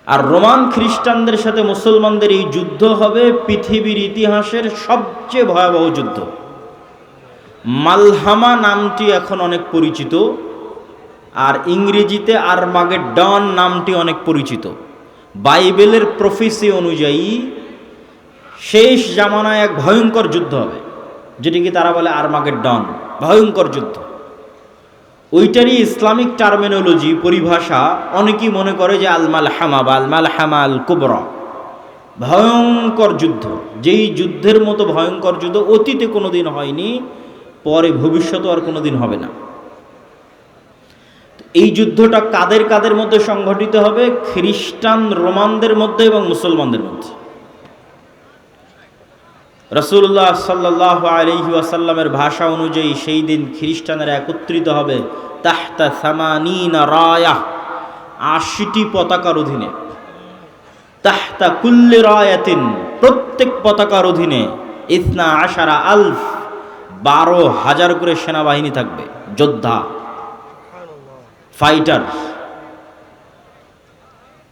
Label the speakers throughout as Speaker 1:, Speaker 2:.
Speaker 1: আর Roman খ্রিস্টানদের সাথে মুসলমানদের এই যুদ্ধ হবে পৃথিবীর ইতিহাসের সবচেয়ে ভয়াবহ যুদ্ধ। মালহামা নামটি এখন অনেক পরিচিত, আর ইংরেজিতে আরমাগেডন নামটি অনেক পরিচিত। বাইবেলের প্রফেসি অনুযায়ী শেষ জামানায় এক ভয়ঙ্কর যুদ্ধ হবে, যেটিকে তারা বলে আরমাগেডন, ভয়ঙ্কর যুদ্ধ। ওইটারই ইসলামিক টার্মিনোলজি, পরিভাষা অনেকেই মনে করে যে আল মালহামা বা আল মালহামা আল কুবরা, ভয়ঙ্কর যুদ্ধ। যেই যুদ্ধের মতো ভয়ঙ্কর যুদ্ধ অতীতে কোনোদিন হয়নি, পরে ভবিষ্যতে আর কোনোদিন হবে না। এই যুদ্ধটা কাদের কাদের মধ্যে সংঘটিত হবে? খ্রিস্টান রোমানদের মধ্যে এবং মুসলমানদের মধ্যে। রাসূলুল্লাহ সাল্লাল্লাহু আলাইহি ওয়াসাল্লামের ভাষা অনুযায়ী সেই দিন খ্রিস্টানেরা একত্রিত হবে তাহতা সামানিনা রায়া, ৮০টি পতাকার অধীনে। তাহতা কুল্লি রায়াতিন, প্রত্যেক পতাকার অধীনে ইসনা আশারা আলফ, ১২,০০০ করে সেনাবাহিনী থাকবে, যোদ্ধা, ফাইটার।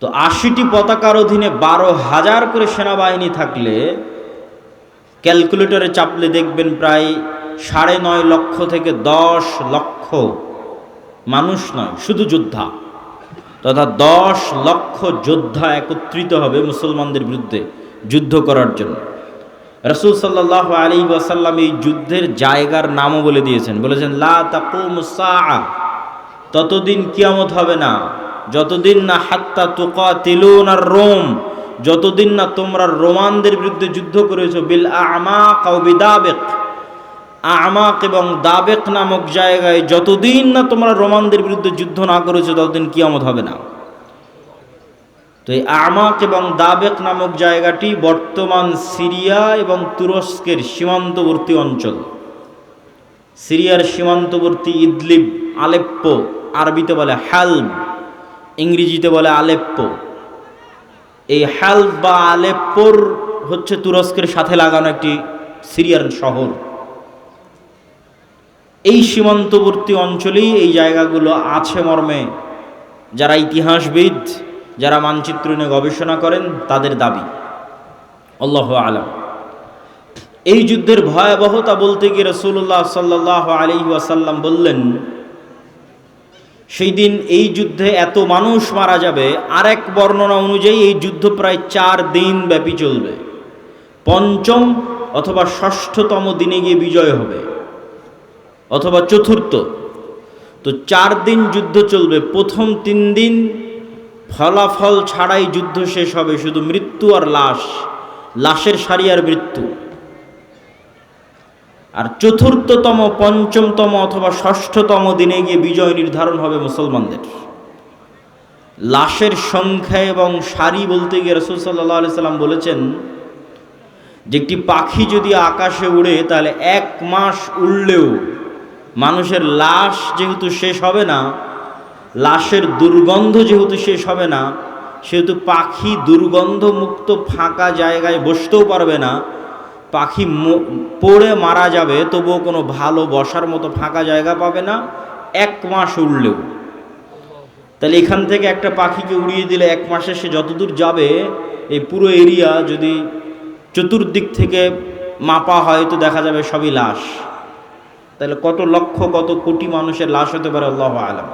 Speaker 1: তো ৮০টি পতাকার অধীনে ১২,০০০ করে সেনাবাহিনী থাকলে ক্যালকুলেটরে চাপলে দেখবেন প্রায় ৯.৫ লক্ষ থেকে ১০ লক্ষ মানুষ নয়, শুধু যোদ্ধা, তথা ১০ লক্ষ যোদ্ধা একত্রিত হবে মুসলমানদের বিরুদ্ধে যুদ্ধ করার জন্য। রাসূল সাল্লাল্লাহু আলাইহি ওয়াসাল্লাম এই যুদ্ধের জায়গার নামও বলে দিয়েছেন, বলেছেন লা তাকুমুস সাআ, ততদিন কিয়ামত হবে না যতদিন না হাত্তা তুকাতিলুনার রোম, যতদিন না তোমরা রোমানদের বিরুদ্ধে যুদ্ধ করেছো বিল আমাক আও বিদাবিক, আমাক এবং দাবেক নামক জায়গায় যতদিন না তোমরা রোমানদের বিরুদ্ধে যুদ্ধ না করেছো ততদিন কিয়ামত হবে না। তো এই আমাক এবং দাবেক নামক জায়গাটি বর্তমান সিরিয়া এবং তুরস্কের সীমান্তবর্তী অঞ্চল। সিরিয়ার সীমান্তবর্তী ইদলিব, আলেপ্পো, আরবিতে বলে হালব, ইংরেজিতে বলে আলেপ্পো। এই হালব বা আলেপ্পোর হচ্ছে তুরস্কের সাথে লাগানো একটি সিরিয়ার শহর। এই সীমান্তবর্তী অঞ্চলেই এই জায়গাগুলো আছে মর্মে যারা ইতিহাসবিদ, যারা মানচিত্র নিয়ে গবেষণা করেন তাদের দাবি। আল্লাহু আলাম। এই যুদ্ধের ভয়াবহতা বলতে গিয়ে রাসূলুল্লাহ সাল্লাল্লাহু আলাইহি ওয়াসাল্লাম বললেন, সেই দিন এই যুদ্ধে এত মানুষ মারা যাবে। আরেক বর্ণনা অনুযায়ী এই যুদ্ধ প্রায় ৪ দিন ব্যাপী চলবে, পঞ্চম অথবা ষষ্ঠতম দিনে গিয়ে বিজয় হবে, অথবা চতুর্থ। তো ৪ দিন যুদ্ধ চলবে। প্রথম ৩ দিন ফলাফল ছাড়াই যুদ্ধ শেষ হবে, শুধু মৃত্যু আর লাশ, লাশের সারি আর মৃত্যু। আর চতুর্থতম, পঞ্চমতম অথবা ষষ্ঠতম দিনে গিয়ে বিজয় নির্ধারণ হবে মুসলমানদের। লাশের সংখ্যা এবং সারি বলতে গিয়ে রাসূল সাল্লাল্লাহু আলাইহি সাল্লাম বলেছেন যে একটি পাখি যদি আকাশে উড়ে তাহলে ১ মাস উড়লেও মানুষের লাশ যেহেতু শেষ হবে না, লাশের দুর্গন্ধ যেহেতু শেষ হবে না, সেহেতু পাখি দুর্গন্ধমুক্ত ফাঁকা জায়গায় বসতেও পারবে না। পাখি পড়ে মারা যাবে, তবুও কোনো ভালো বসার মতো ফাঁকা জায়গা পাবে না ১ মাস উড়লেও। তাহলে এখান থেকে একটা পাখিকে উড়িয়ে দিলে ১ মাসে সে যতদূর যাবে, এই পুরো এরিয়া যদি চতুর্দিক থেকে মাপা হয় তো দেখা যাবে সবই লাশ। তাহলে কত লক্ষ, কত কোটি মানুষের লাশ হতে পারে আল্লাহু আলাম।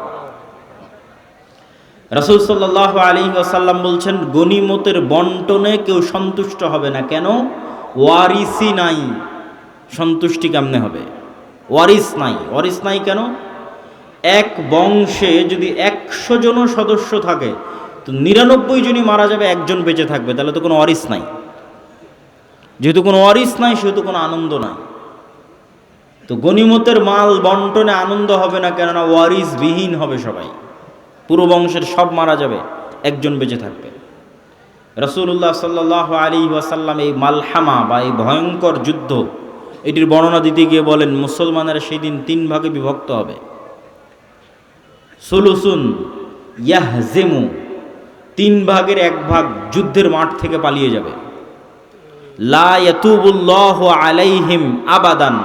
Speaker 1: রাসূল সাল্লাল্লাহু আলাইহি ওয়াসাল্লাম বলছেন, গনিমতের বন্টনে কেউ সন্তুষ্ট হবে না। কেন? ওয়ারিসই নাই। সন্তুষ্টি কেমনে হবে? ওয়ারিস নাই। ওয়ারিস নাই কেন? এক বংশে যদি ১০০ জন সদস্য থাকে তো ৯৯ জনই মারা যাবে, একজন বেঁচে থাকবে, তাহলে তো কোনো ওয়ারিস নাই। যেহেতু কোনো ওয়ারিস নাই সেহেতু কোনো আনন্দ নাই। তো গনিমতের মাল বন্টনে আনন্দ হবে না, কেননা ওয়ারিস বিহীন হবে সবাই, পুরো বংশের সব মারা যাবে, একজন বেঁচে থাকবে। রাসূলুল্লাহ সাল্লাল্লাহু আলাইহি ওয়াসাল্লাম এই মালহামা বা এই ভয়ঙ্কর যুদ্ধ এটির বর্ণনা দিতে গিয়ে বলেন, মুসলমানেরা সেই দিন ৩ ভাগে বিভক্ত হবে। সুলুসুন ইয়াহজিমু, ৩ ভাগের ১ ভাগ যুদ্ধের মাঠ থেকে পালিয়ে যাবে। লা ইয়াতুবুল্লাহু আলাইহিম আবাদান,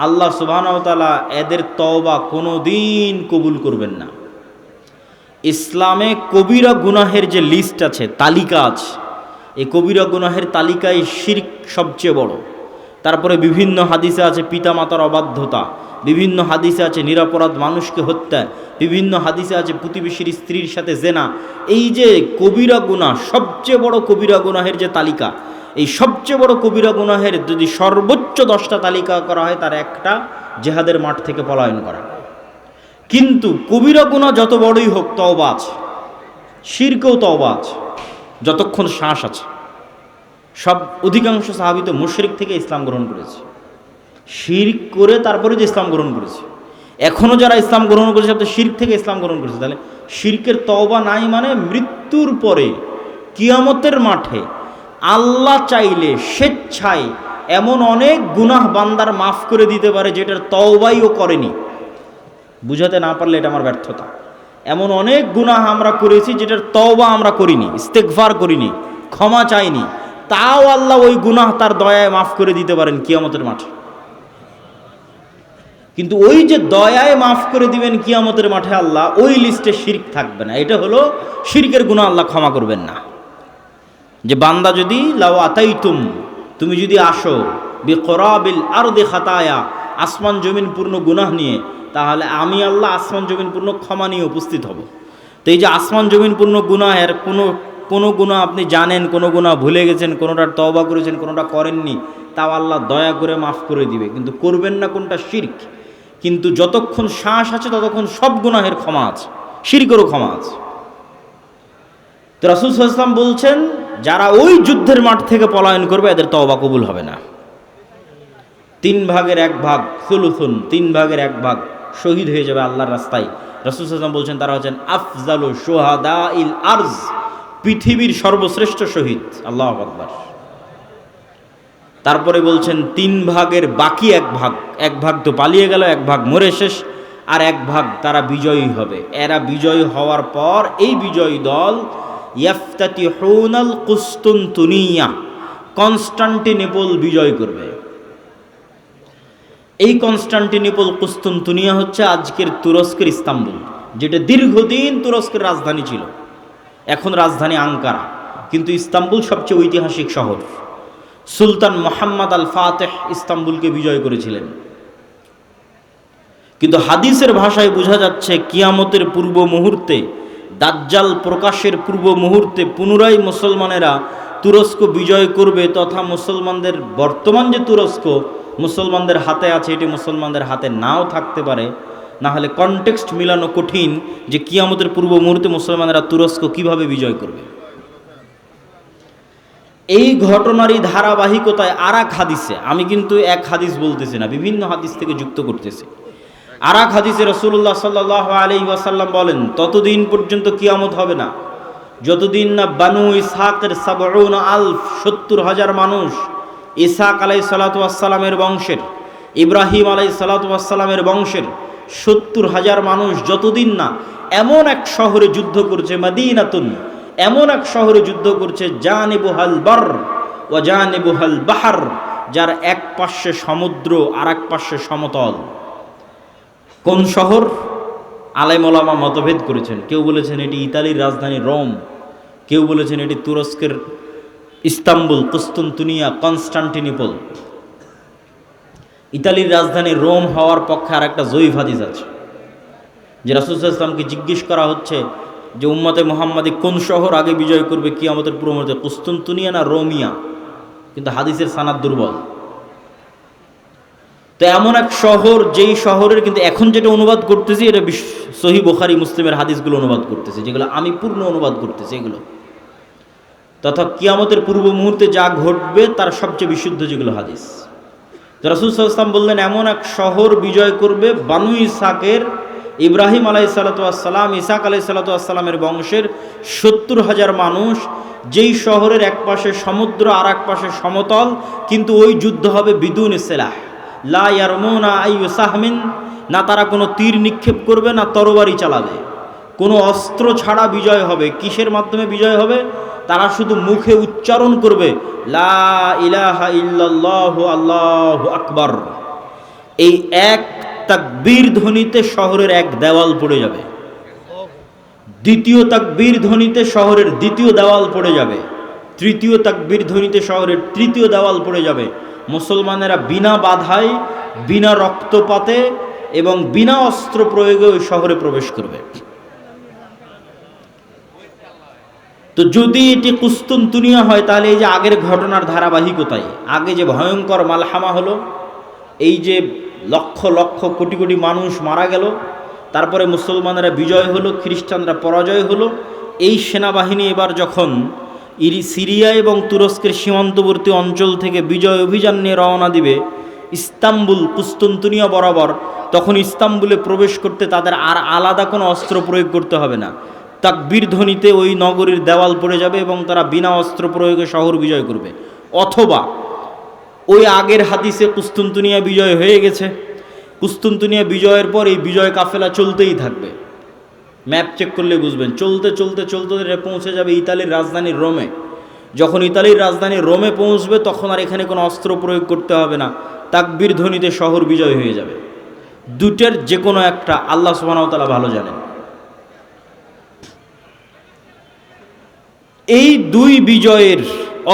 Speaker 1: আল্লাহ সুবহানাহু ওয়া তাআলা এদের তওবা কোনোদিন কবুল করবেন না। ইসলামে কবিরা গুনাহের যে লিস্ট আছে, তালিকা আছে, এই কবিরা গুনাহের তালিকায় শিরক সবচেয়ে বড়। তারপরে বিভিন্ন হাদিসে আছে পিতামাতার অবাধ্যতা, বিভিন্ন হাদিসে আছে নিরপরাধ মানুষকে হত্যা, বিভিন্ন হাদিসে আছে প্রতিবেশীর স্ত্রীর সাথে জেনা। এই যে কবিরা গুনাহ, সবচেয়ে বড় কবিরা গুনাহের যে তালিকা, এই সবচেয়ে বড় কবিরা গুনাহের যদি সর্বোচ্চ 10টা তালিকা করা হয়, তার একটা জেহাদের মাঠ থেকে পলায়ন করা। কিন্তু কবিরা গুনাহ যত বড়ই হোক, তওবা আছে, শিরকেও তওবা আছে, যতক্ষণ শ্বাস আছে। সব অধিকাংশ সাহাবী তো মুশরিক থেকে ইসলাম গ্রহণ করেছে, শিরক করে তারপরে যে ইসলাম গ্রহণ করেছে। এখনও যারা ইসলাম গ্রহণ করেছে তারা শিরক থেকে ইসলাম গ্রহণ করেছে। তাহলে শিরকের তওবা নাই মানে মৃত্যুর পরে কিয়ামতের মাঠে আল্লাহ চাইলে স্বেচ্ছায় এমন অনেক গুনাহ বান্দার মাফ করে দিতে পারে যেটার তওবাই ও করেনি। বুঝাতে না পারলে এটা আমার ব্যর্থতা। এমন অনেক গুনাহ আমরা করেছি যেটার তওবা আমরা করিনি, ইস্তেগফার করিনি, ক্ষমা চাইনি, তাও আল্লাহ ওই গুনাহ তার দয়ায় মাফ করে দিতে পারেন কিয়ামতের মাঠে। কিন্তু ওই যে দয়ায় মাফ করে দিবেন কিয়ামতের মাঠে আল্লাহ, ওই লিস্টে শিরক থাকবে না। এটা হলো শিরকের গুনাহ আল্লাহ ক্ষমা করবেন না। যে বান্দা যদি লাউ আতাইতুম, তুমি যদি আসো বিকরাবিল আরদি খাতায়া, আসমান জমিন পূর্ণ গুনাহ নিয়ে, তাহলে আমি আল্লাহ আসমান জমিন পূর্ণ ক্ষমা নিয়ে উপস্থিত হব। তো এই যে আসমান জমিন পূর্ণ গুনাহের কোনো গুনাহ আপনি জানেন, কোনো গুনাহ ভুলে গেছেন, কোনোটার তওবা করেছেন, কোনোটা করেননি, তাও আল্লাহ দয়া করে মাফ করে দিবে। কিন্তু করবেন না কোনটা? শিরক। কিন্তু যতক্ষণ শ্বাস আছে ততক্ষণ সব গুনাহের ক্ষমা আছে, শিরকেরও ক্ষমা আছে। তো রাসূল সাল্লাল্লাহু আলাইহি ওয়াসাল্লাম বলছেন, যারা ওই যুদ্ধের মাঠ থেকে পলায়ন করবে এদের তওবা কবুল হবে না। 3 ভাগের 1 ভাগ, সুলুসুন, 3 ভাগের 1 ভাগ শহীদ হয়ে যাবে আল্লাহর রাস্তায়। রাসূল সাল্লাল্লাহু আলাইহি ওয়াসাল্লাম বলছেন তারা হচ্ছেন আফজালু শুহাদাইল আরজ, পৃথিবীর সর্বশ্রেষ্ঠ শহীদ। আল্লাহু আকবার। তারপরে বলছেন 3 ভাগের বাকি 1 ভাগ, 1 ভাগ তো পালিয়ে গেল, 1 ভাগ মরে শেষ, আর 1 ভাগ তারা বিজয়ী হবে। এরা বিজয়ী হওয়ার পর এই বিজয়ী দল ইয়াফতাতিহুনাল কুসতুনতুনিয়া, কনস্টান্টিনোপল বিজয় করবে। এই কনস্টান্টিনোপল, কুসতুনতুনিয়া হচ্ছে আজকের তুরস্কের ইস্তাম্বুল, যেটা দীর্ঘদিন তুরস্কের রাজধানী ছিল। এখন রাজধানী আঙ্কারা, কিন্তু ইস্তাম্বুল সবচেয়ে ঐতিহাসিক শহর। সুলতান মুহাম্মদ আল ফাতেহ ইস্তাম্বুলকে বিজয় করেছিলেন। কিন্তু হাদিসের ভাষায় বোঝা যাচ্ছে কিয়ামতের পূর্ব মুহূর্তে, দাজ্জাল প্রকাশের পূর্ব মুহূর্তে পুনরায় মুসলমানেরা তুরস্ক বিজয় করবে, তথা মুসলমানদের বর্তমান যে তুরস্ক মুসলমানদের হাতে আছে, এটি মুসলমানদের হাতে নাও থাকতে পারে। না হলে কনটেক্সট মিলানো কঠিন যে কিয়ামতের পূর্ব মুহূর্তে মুসলমানেরা তুরস্ক কিভাবে বিজয় করবে। এই ঘটনারই ধারাবাহিকতায় আর এক হাদিসে, আমি কিন্তু এক হাদিস বলতেছি না, বিভিন্ন হাদিস থেকে যুক্ত করতেছি। আর এক হাদিসে রাসূলুল্লাহ সাল্লাল্লাহু আলাইহি ওয়াসাল্লাম বলেন, ততদিন পর্যন্ত কিয়ামত হবে না যতদিন না বানু ইসহাকের 70,000 মানুষ, ইসহাক আলাইহিস সালাতু ওয়াস সালামের বংশের, ইব্রাহিম আলাইহিস সালাতু ওয়াস সালামের বংশের 70,000 মানুষ যতদিন না এমন এক শহরে যুদ্ধ করছে, মদিনাতুন, এমন এক শহরে যুদ্ধ করছে, জানিবুহাল বার ওয়া জানিবুহাল বাহার, যার এক পাশে সমুদ্র আর এক পাশে সমতল। কোন শহর? আলেম ওলামা মতভেদ করেছেন। কেউ বলেছেন এটি ইতালির রাজধানী রোম, কেউ বলেছেন এটি তুরস্কের ইস্তাম্বুল, কুসতুনতুনিয়া, কনস্টান্টিনোপল। ইতালির রাজধানী রোম হওয়ার পক্ষে আর একটা জয়ীফ হাদিস আছে, যে রাসূল সাল্লাল্লাহু আলাইহি ওয়াসাল্লামকে জিজ্ঞেস করা হচ্ছে যে উম্মতে মুহাম্মাদি কোন শহর আগে বিজয় করবে কিয়ামতের পূর্ব মুহূর্তে, কুসতুনতুনিয়া না রোমিয়া? কিন্তু হাদিসের সানাদ দুর্বল। তো এমন এক শহর, যেই শহরের কিন্তু এখন যেটা অনুবাদ করতেছি এটা সহিহ বুখারী মুসলিমের হাদিসগুলো অনুবাদ করতেছি, যেগুলো আমি পূর্ণ অনুবাদ করতেছি এগুলো, তথা কিয়ামতের পূর্ব মুহূর্তে যা ঘটবে তার সবচেয়ে বিশুদ্ধ যেগুলো হাদিস। রাসূল সাল্লাল্লাহু আলাইহি ওয়াসাল্লাম বললেন এমন এক শহর বিজয় করবে বানু ইসহাকের, ইব্রাহিম আলাইহিস সালাতু ওয়াস সালাম, ইসহাক আলাইহিস সালাতু ওয়াস সালামের বংশের 70,000 মানুষ, যেই শহরের এক পাশে সমুদ্র আর এক পাশে সমতল, কিন্তু ওই যুদ্ধ হবে বিদুন সিলাহ, লা ইয়ারমুনা আইয়ু সাহমিন, না তারা কোনো তীর নিক্ষেপ করবে না তরবারি চালাবে, কোনো অস্ত্র ছাড়া বিজয় হবে। কিসের মাধ্যমে বিজয় হবে? তারা শুধু মুখে উচ্চারণ করবে লা ইলাহা ইল্লাল্লাহু আল্লাহু আকবার। এই এক তাকবীর ধ্বনিতে শহরের এক দেওয়াল পড়ে যাবে, দ্বিতীয় তাকবীর ধ্বনিতে শহরের দ্বিতীয় দেওয়াল পড়ে যাবে, তৃতীয় তাকবীর ধ্বনিতে শহরের তৃতীয় দেওয়াল পড়ে যাবে। মুসলমানেরা বিনা বাধায়, বিনা রক্তপাতে এবং বিনা অস্ত্র প্রয়োগে ওই শহরে প্রবেশ করবে। তো যদি এটি কুস্তুনতুনিয়া হয়, তাহলে এই যে আগের ঘটনার ধারাবাহিকতায়, আগে যে ভয়ঙ্কর মালহামা হলো, এই যে লক্ষ লক্ষ কোটি কোটি মানুষ মারা গেল, তারপরে মুসলমানেরা বিজয় হলো, খ্রিস্টানরা পরাজয় হলো, এই সেনাবাহিনী এবার যখন সিরিয়া এবং তুরস্কের সীমান্তবর্তী অঞ্চল থেকে বিজয় অভিযান নিয়ে রওনা দিবে ইস্তাম্বুল কুস্তুনতুনিয়া বরাবর, তখন ইস্তাম্বুলে প্রবেশ করতে তাদের আর আলাদা কোনো অস্ত্র প্রয়োগ করতে হবে না। তাকবীর ধ্বনিতে ওই নগরীর দেওয়াল পড়ে যাবে এবং তারা বিনা অস্ত্র প্রয়োগে শহর বিজয় করবে। অথবা ওই আগের হাদিসে কুস্তুনতুনিয়া বিজয় হয়ে গেছে, কুস্তুনতুনিয়া বিজয়ের পর এই বিজয় কাফেলা চলতেই থাকবে। ম্যাপ চেক করলে বুঝবেন, চলতে চলতে চলতে পৌঁছে যাবে ইতালির রাজধানী রোমে। যখন ইতালির রাজধানী রোমে পৌঁছবে, তখন আর এখানে কোনো অস্ত্র প্রয়োগ করতে হবে না, তাকবীর ধ্বনিতে শহর বিজয় হয়ে যাবে। দুটের যে কোনো একটা আল্লাহ সুবহানাহু ওয়া তাআলা ভালো জানেন। এই দুই বিজয়ের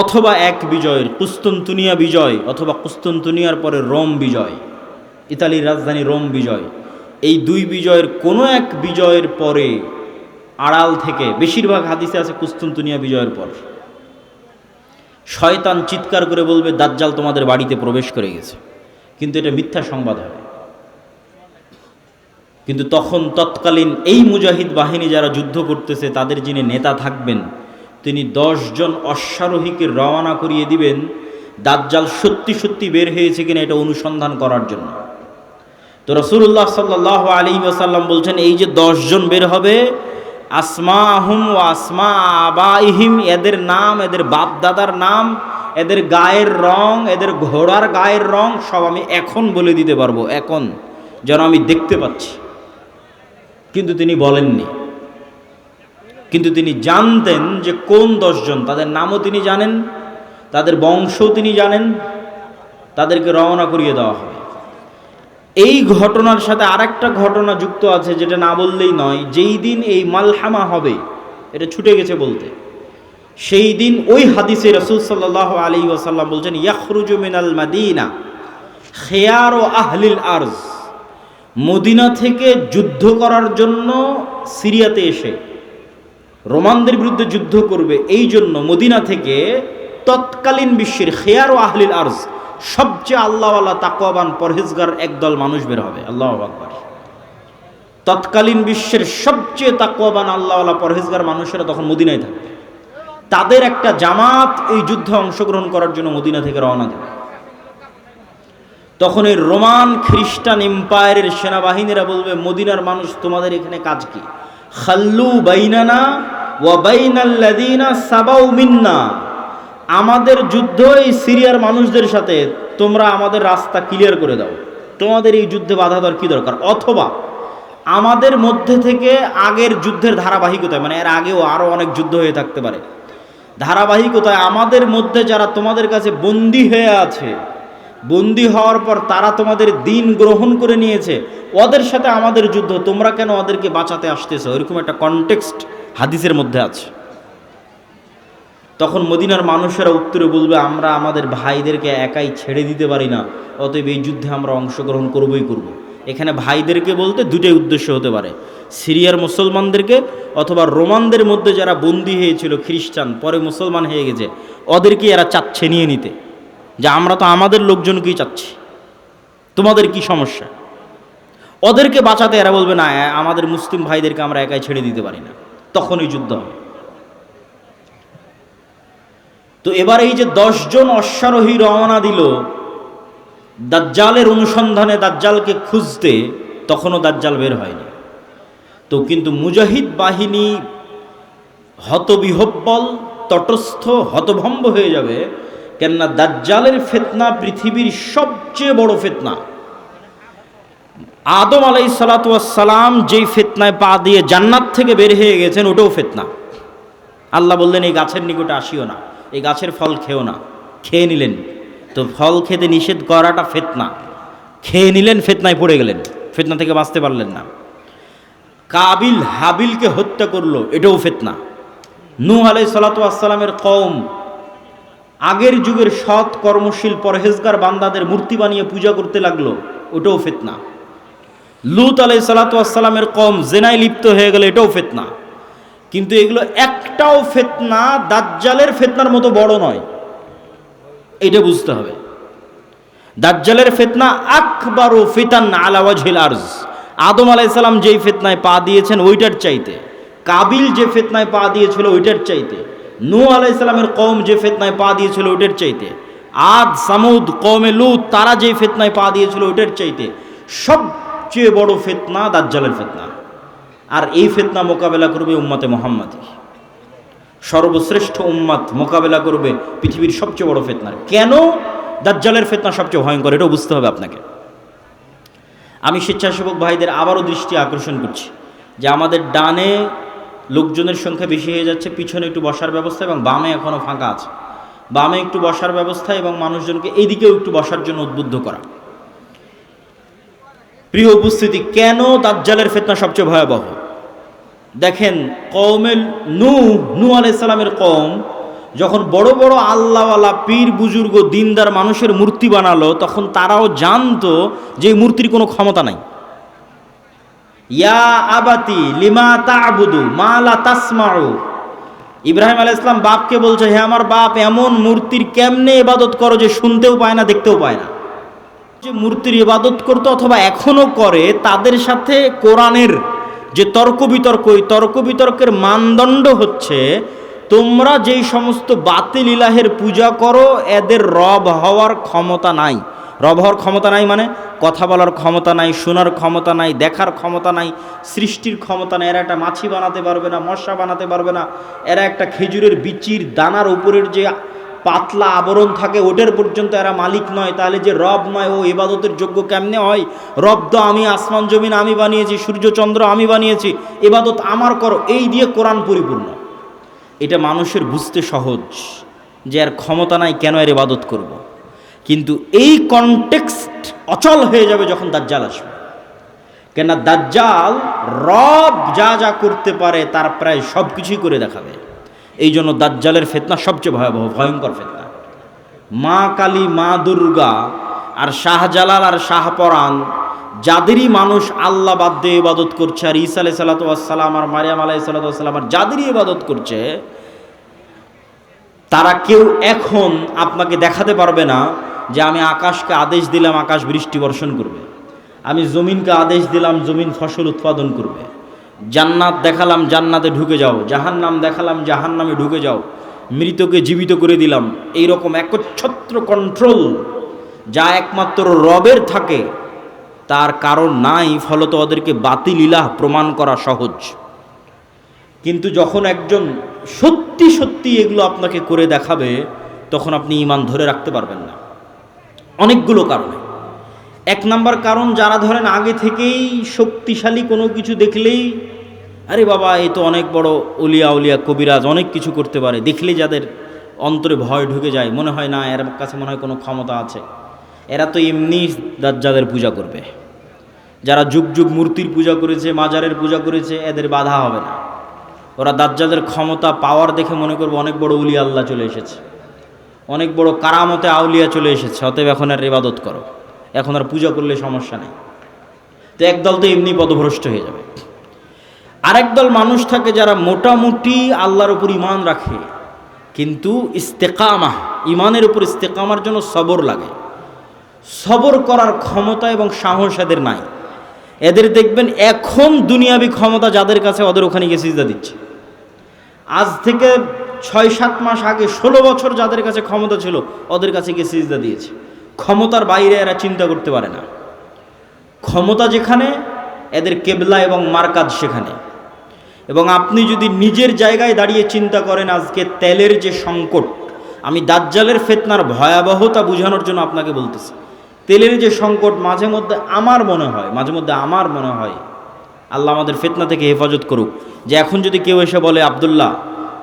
Speaker 1: অথবা এক বিজয়ের, কুস্তুনতুনিয়া বিজয় অথবা কুস্তুনতুনিয়ার পরে রোম বিজয়, ইতালির রাজধানী রোম বিজয়, এই দুই বিজয়ের কোনো এক বিজয়ের পরে আড়াল থেকে, বেশিরভাগ হাদিসে আছে কুস্তুনতুনিয়া বিজয়ের পর, শয়তান চিৎকার করে বলবে দাজ্জাল তোমাদের বাড়িতে প্রবেশ করে গেছে। কিন্তু এটা মিথ্যা সংবাদ হবে। কিন্তু তখন তৎকালীন এই মুজাহিদ বাহিনী যারা যুদ্ধ করতেছে, তাদের যিনি নেতা থাকবেন, তিনি 10 জন অশ্বারোহীকে রওনা করিয়ে দিবেন দাজ্জাল সত্যি সত্যি বের হয়েছে কিনা এটা অনুসন্ধান করার জন্য। তো রাসূলুল্লাহ সাল্লাল্লাহু আলাইহি ওয়াসাল্লাম বলছেন, এই যে 10 জন বের হবে, আসমাহুম ওয়া আসমা আবাইহিম, এদের নাম, এদের বাপ দাদার নাম, এদের গায়ের রং, এদের ঘোড়ার গায়ের রং সব আমি এখন বলে দিতে পারবো, এখন যেন আমি দেখতে পাচ্ছি। কিন্তু তিনি বলেননি। কিন্তু তিনি জানতেন যে কোন 10 জন, তাদের নামও তিনি জানেন, তাদের বংশও তিনি জানেন, তাদেরকে রওনা করিয়ে দেওয়া হবে। এই ঘটনার সাথে আরেকটা ঘটনা যুক্ত আছে, যেটা না বললেই নয়। যেই দিন এই মালহামা হবে, এটা ছুটে গেছে বলতে, সেই দিন ওই হাদিসে রাসূল সাল্লাল্লাহু আলাইহি ওয়াসাল্লাম বলছেন, ইয়াখরুজু মিনাল মাদিনা খিয়ারু আহলিল আরজ, মদিনা থেকে যুদ্ধ করার জন্য সিরিয়াতে এসে রোমানদের বিরুদ্ধে যুদ্ধ করবে, এই জন্য মদিনা থেকে তৎকালীন বিশ্বের খিয়ারু আহলিল আরজ, সবচেয়ে আল্লাহওয়ালা তাকওয়াবান পরহেজগার একদল মানুষ বের হবে। আল্লাহু আকবার। তৎকালীন বিশ্বের সবচেয়ে তাকওয়াবান আল্লাহওয়ালা পরহেজগার মানুষেরা তখন মদিনায় থাকবে। তাদের একটা জামাত এই যুদ্ধে অংশগ্রহণ করার জন্য মদিনা থেকে রওনা দেবে। তখন এই রোমান খ্রিস্টান এম্পায়ারের সেনাবাহিনীরা বলবে, মদিনার মানুষ তোমাদের এখানে কাজ কি? খাল্লু বাইনানা ওয়া বাইনাল্লাযিনা সাবাউ মিন্না, আমাদের যুদ্ধ এই সিরিয়ার মানুষদের সাথে, তোমরা আমাদের রাস্তা ক্লিয়ার করে দাও, তোমাদের এই যুদ্ধে বাধা দেওয়ার কী দরকার? অথবা আমাদের মধ্যে থেকে আগের যুদ্ধের ধারাবাহিকতায়, মানে এর আগেও আরও অনেক যুদ্ধ হয়ে থাকতে পারে, ধারাবাহিকতায় আমাদের মধ্যে যারা তোমাদের কাছে বন্দী হয়ে আছে, বন্দী হওয়ার পর তারা তোমাদের দিন গ্রহণ করে নিয়েছে, ওদের সাথে আমাদের যুদ্ধ, তোমরা কেন ওদেরকে বাঁচাতে আসতেছো? এরকম একটা কনটেক্সট হাদিসের মধ্যে আছে। তখন মদিনার মানুষেরা উত্তরে বলবে, আমরা আমাদের ভাইদেরকে একাই ছেড়ে দিতে পারি না, অতএব এই যুদ্ধে আমরা অংশগ্রহণ করবই করব। এখানে ভাইদেরকে বলতে দুটোই উদ্দেশ্য হতে পারে, সিরিয়ার মুসলমানদেরকে অথবা রোমানদের মধ্যে যারা বন্দী হয়েছিল খ্রিস্টান, পরে মুসলমান হয়ে গেছে, ওদেরকে এরা চাচ্ছে নিয়ে নিতে, যে আমরা তো আমাদের লোকজনকেই চাচ্ছি, তোমাদের কি সমস্যা? ওদেরকে বাঁচাতে এরা বলবে, না আমাদের মুসলিম ভাইদেরকে আমরা একাই ছেড়ে দিতে পারি না, তখনই যুদ্ধ হবে। তো এবার এই যে 10 জন অশ্বারোহী রওনা দিল দাজ্জালের অনুসন্ধানে, দাজ্জালকে খুঁজতে, তখনও দাজ্জাল বের হয়নি। তো কিন্তু মুজাহিদ বাহিনী হতবিহব্বল, তটস্থ, হতভম্ব হয়ে যাবে। কেননা দাজ্জালের ফিতনা পৃথিবীর সবচেয়ে বড় ফিতনা। আদম আলাইহিসসালাতু ওয়াসসালাম যেই ফিতনায় পা দিয়ে জান্নাত থেকে বের হয়ে গেছেন, ওটাও ফিতনা। আল্লাহ বললেন, এই গাছের নিকটে আসিও না, এই গাছের ফল খেও না। খেয়ে নিলেন, তো ফল খেতে নিষেধ করাটা ফিতনা। খেয়ে নিলেন, ফিতনায় পড়ে গেলেন, ফিতনা থেকে বাঁচতে পারলেন না। কাবিল হাবিলকে হত্যা করলো, এটাও ফিতনা। নূহ আলাইহিস সালাতু ওয়াস সালামের কওম আগের যুগের সৎ কর্মশীল পরহেজগার বান্দাদের মূর্তি বানিয়ে পূজা করতে লাগলো, ওটাও ফিতনা। লূত আলাইহিস সালাতু ওয়াস সালামের কওম জেনায় লিপ্ত হয়ে গেল, এটাও ফিতনা। কিন্তু এগুলো একটাও ফিতনা দাজ্জালের ফিতনার মতো বড় নয়, এটা বুঝতে হবে। দাজ্জালের ফিতনা আকবারু ফিতান আলা ওয়াজহিল আরজ। আদম আলাইহিস সালাম যেই ফিতনায় পা দিয়েছেন ওইটার চাইতে, কাবিল যে ফিতনায় পা দিয়েছিল ওইটার চাইতে, নূহ আলাইহিস সালামের কওম যে ফিতনায় পা দিয়েছিল ওইটার চাইতে, আদ সামুদ কওমে লূত তারা যেই ফিতনায় পা দিয়েছিল ওইটার চাইতে সবচেয়ে বড় ফিতনা দাজ্জালের ফিতনা। আর এই ফিতনা মোকাবেলা করবে উম্মতে মুহাম্মাদী, সর্বশ্রেষ্ঠ উম্মত মোকাবেলা করবে পৃথিবীর সবচেয়ে বড় ফিতনার। কেন দাজ্জালের ফিতনা সবচেয়ে ভয়ঙ্কর, এটাও বুঝতে হবে আপনাকে। আমি স্বেচ্ছাসেবক ভাইদের আবারও দৃষ্টি আকর্ষণ করছি যে আমাদের ডানে লোকজনের সংখ্যা বেশি হয়ে যাচ্ছে, পিছনে একটু বসার ব্যবস্থা এবং বামে এখনও ফাঁকা আছে, বামে একটু বসার ব্যবস্থা এবং মানুষজনকে এইদিকেও একটু বসার জন্য উদ্বুদ্ধ করা। প্রিয় উপস্থিতি, কেন দাজ্জালের ফিতনা সবচেয়ে ভয়াবহ? দেখেন, কওমে নূহ আলাইহিস সালামের কওম যখন বড় বড় আল্লাহওয়ালা পীর বুজুর্গ দিনদার মানুষের মূর্তি বানালো, তখন তারাও জানতো যে এই মূর্তির কোনো ক্ষমতা নাই। ইয়া আবাতি লিমা তা'বুদু মা লা তাসমাউ। ইব্রাহিম আলাইহিস সালাম বাপকে বলছে, হে আমার বাপ, এমন মূর্তির কেমনে ইবাদত করো যে শুনতেও পায় না, দেখতেও পায় না। যে মূর্তির ইবাদত করতো অথবা এখনো করে, তাদের সাথে কোরআনের যে তর্ক বিতর্ক, এই তর্ক বিতর্কের মানদণ্ড হচ্ছে তোমরা যেই সমস্ত বাতিল ইলাহের পূজা করো এদের রব হওয়ার ক্ষমতা নাই। রব হওয়ার ক্ষমতা নাই মানে কথা বলার ক্ষমতা নাই, শোনার ক্ষমতা নাই, দেখার ক্ষমতা নাই, সৃষ্টির ক্ষমতা নাই। এরা একটা মাছি বানাতে পারবে না, মশা বানাতে পারবে না, এরা একটা খেজুরের বিচির দানার উপরের যে পাতলা আবরণ থাকে ওটার পর্যন্ত এরা মালিক নয়। তাহলে যে রব নয় ও ইবাদতের যোগ্য কেমনে হয়? রব তো আমি, আসমান জমিন আমি বানিয়েছি, সূর্য চন্দ্র আমি বানিয়েছি, ইবাদত আমার করো, এই দিয়ে কোরআন পরিপূর্ণ। এটা মানুষের বুঝতে সহজ যে এর ক্ষমতা নাই, কেন এর ইবাদত করব। কিন্তু এই কনটেক্সট অচল হয়ে যাবে যখন দাজ্জাল আসবে। কেন দাজ্জাল রব যা যা করতে পারে তার প্রায় সব কিছুই করে দেখাবে। এই জন্য দাজ্জালের ফিতনা সবচেয়ে ভয়াবহ, ভয়ঙ্কর ফিতনা। মা কালী, মা দুর্গা আর শাহজালাল আর শাহপরাণ যাদেরই মানুষ আল্লাহ বাদ দিয়ে ইবাদত করছে, আর ঈসা আলাইহিস সালাতু ওয়াস সালাম আর মারিয়াম আলাইহিস সালাতু ওয়াস সালাম আর যাদেরই ইবাদত করছে, তারা কেউ এখন আপনাকে দেখাতে পারবে না যে আমি আকাশকে আদেশ দিলাম আকাশ বৃষ্টি বর্ষণ করবে, আমি জমিনকে আদেশ দিলাম জমিন ফসল উৎপাদন করবে, জান্নাত দেখালাম জান্নাতে ঢুকে যাও, জাহান্নাম দেখালাম জাহান্নামে ঢুকে যাও, মৃতকে জীবিত করে দিলাম। এই রকম একচ্ছত্র কন্ট্রোল যা একমাত্র রবের থাকে তার কারণ নাই, ফলত ওদেরকে বাতিল ইলাহ প্রমাণ করা সহজ। কিন্তু যখন একজন সত্যি সত্যি এগুলো আপনাকে করে দেখাবে, তখন আপনি ঈমান ধরে রাখতে পারবেন না, অনেকগুলো কারণে। এক নাম্বার কারণ, যারা ধরেন আগে থেকেই শক্তিশালী কোনো কিছু দেখলেই আরে বাবা এই তো অনেক বড় ওলিয়া উলিয়া কবিরাজ, অনেক কিছু করতে পারে, দেখলেই যাদের অন্তরে ভয় ঢুকে যায়, মনে হয় না এর কাছে মনে হয় কোনো ক্ষমতা আছে, এরা তো এমনি দাজ্জালের পূজা করবে। যারা যুগ যুগ মূর্তির পূজা করেছে, মাজারের পূজা করেছে, এদের বাধা হবে না। ওরা দাজ্জালের ক্ষমতা পাওয়ার দেখে মনে করবে অনেক বড় উলিয়া আল্লাহ চলে এসেছে, অনেক বড় কারামতে আউলিয়া চলে এসেছে, অতএব এখন আর ইবাদত করো, এখন আর পূজা করলে সমস্যা নেই। তো একদল তো এমনি পদভ্রষ্ট হয়ে যাবে। আরেক দল মানুষ থাকে যারা মোটামুটি আল্লাহর উপর ঈমান রাখে, কিন্তু ইস্তেকামা, ঈমানের উপর ইস্তেকামার জন্য সবর লাগে, সবর করার ক্ষমতা এবং সাহস এদের নাই। এদের দেখবেন এখন দুনিয়াবি ক্ষমতা যাদের কাছে, ওদের ওখানে গিয়ে সিজদা দিচ্ছে। আজ থেকে 6-7 মাস আগে 16 বছর যাদের কাছে ক্ষমতা ছিল ওদের কাছে গিয়ে সিজদা দিয়েছে। ক্ষমতার বাইরে এরা চিন্তা করতে পারে না। ক্ষমতা যেখানে, এদের কেবলা এবং মারকাজ সেখানে। এবং আপনি যদি নিজের জায়গায় দাঁড়িয়ে চিন্তা করেন, আজকে তেলের যে সংকট, আমি দাজ্জালের ফিতনার ভয়াবহতা বোঝানোর জন্য আপনাকে বলতেছি, তেলের যে সংকট, মাঝে মধ্যে আমার মনে হয় আল্লাহ আমাদের ফিতনা থেকে হেফাজত করুক, যে এখন যদি কেউ এসে বলে আব্দুল্লাহ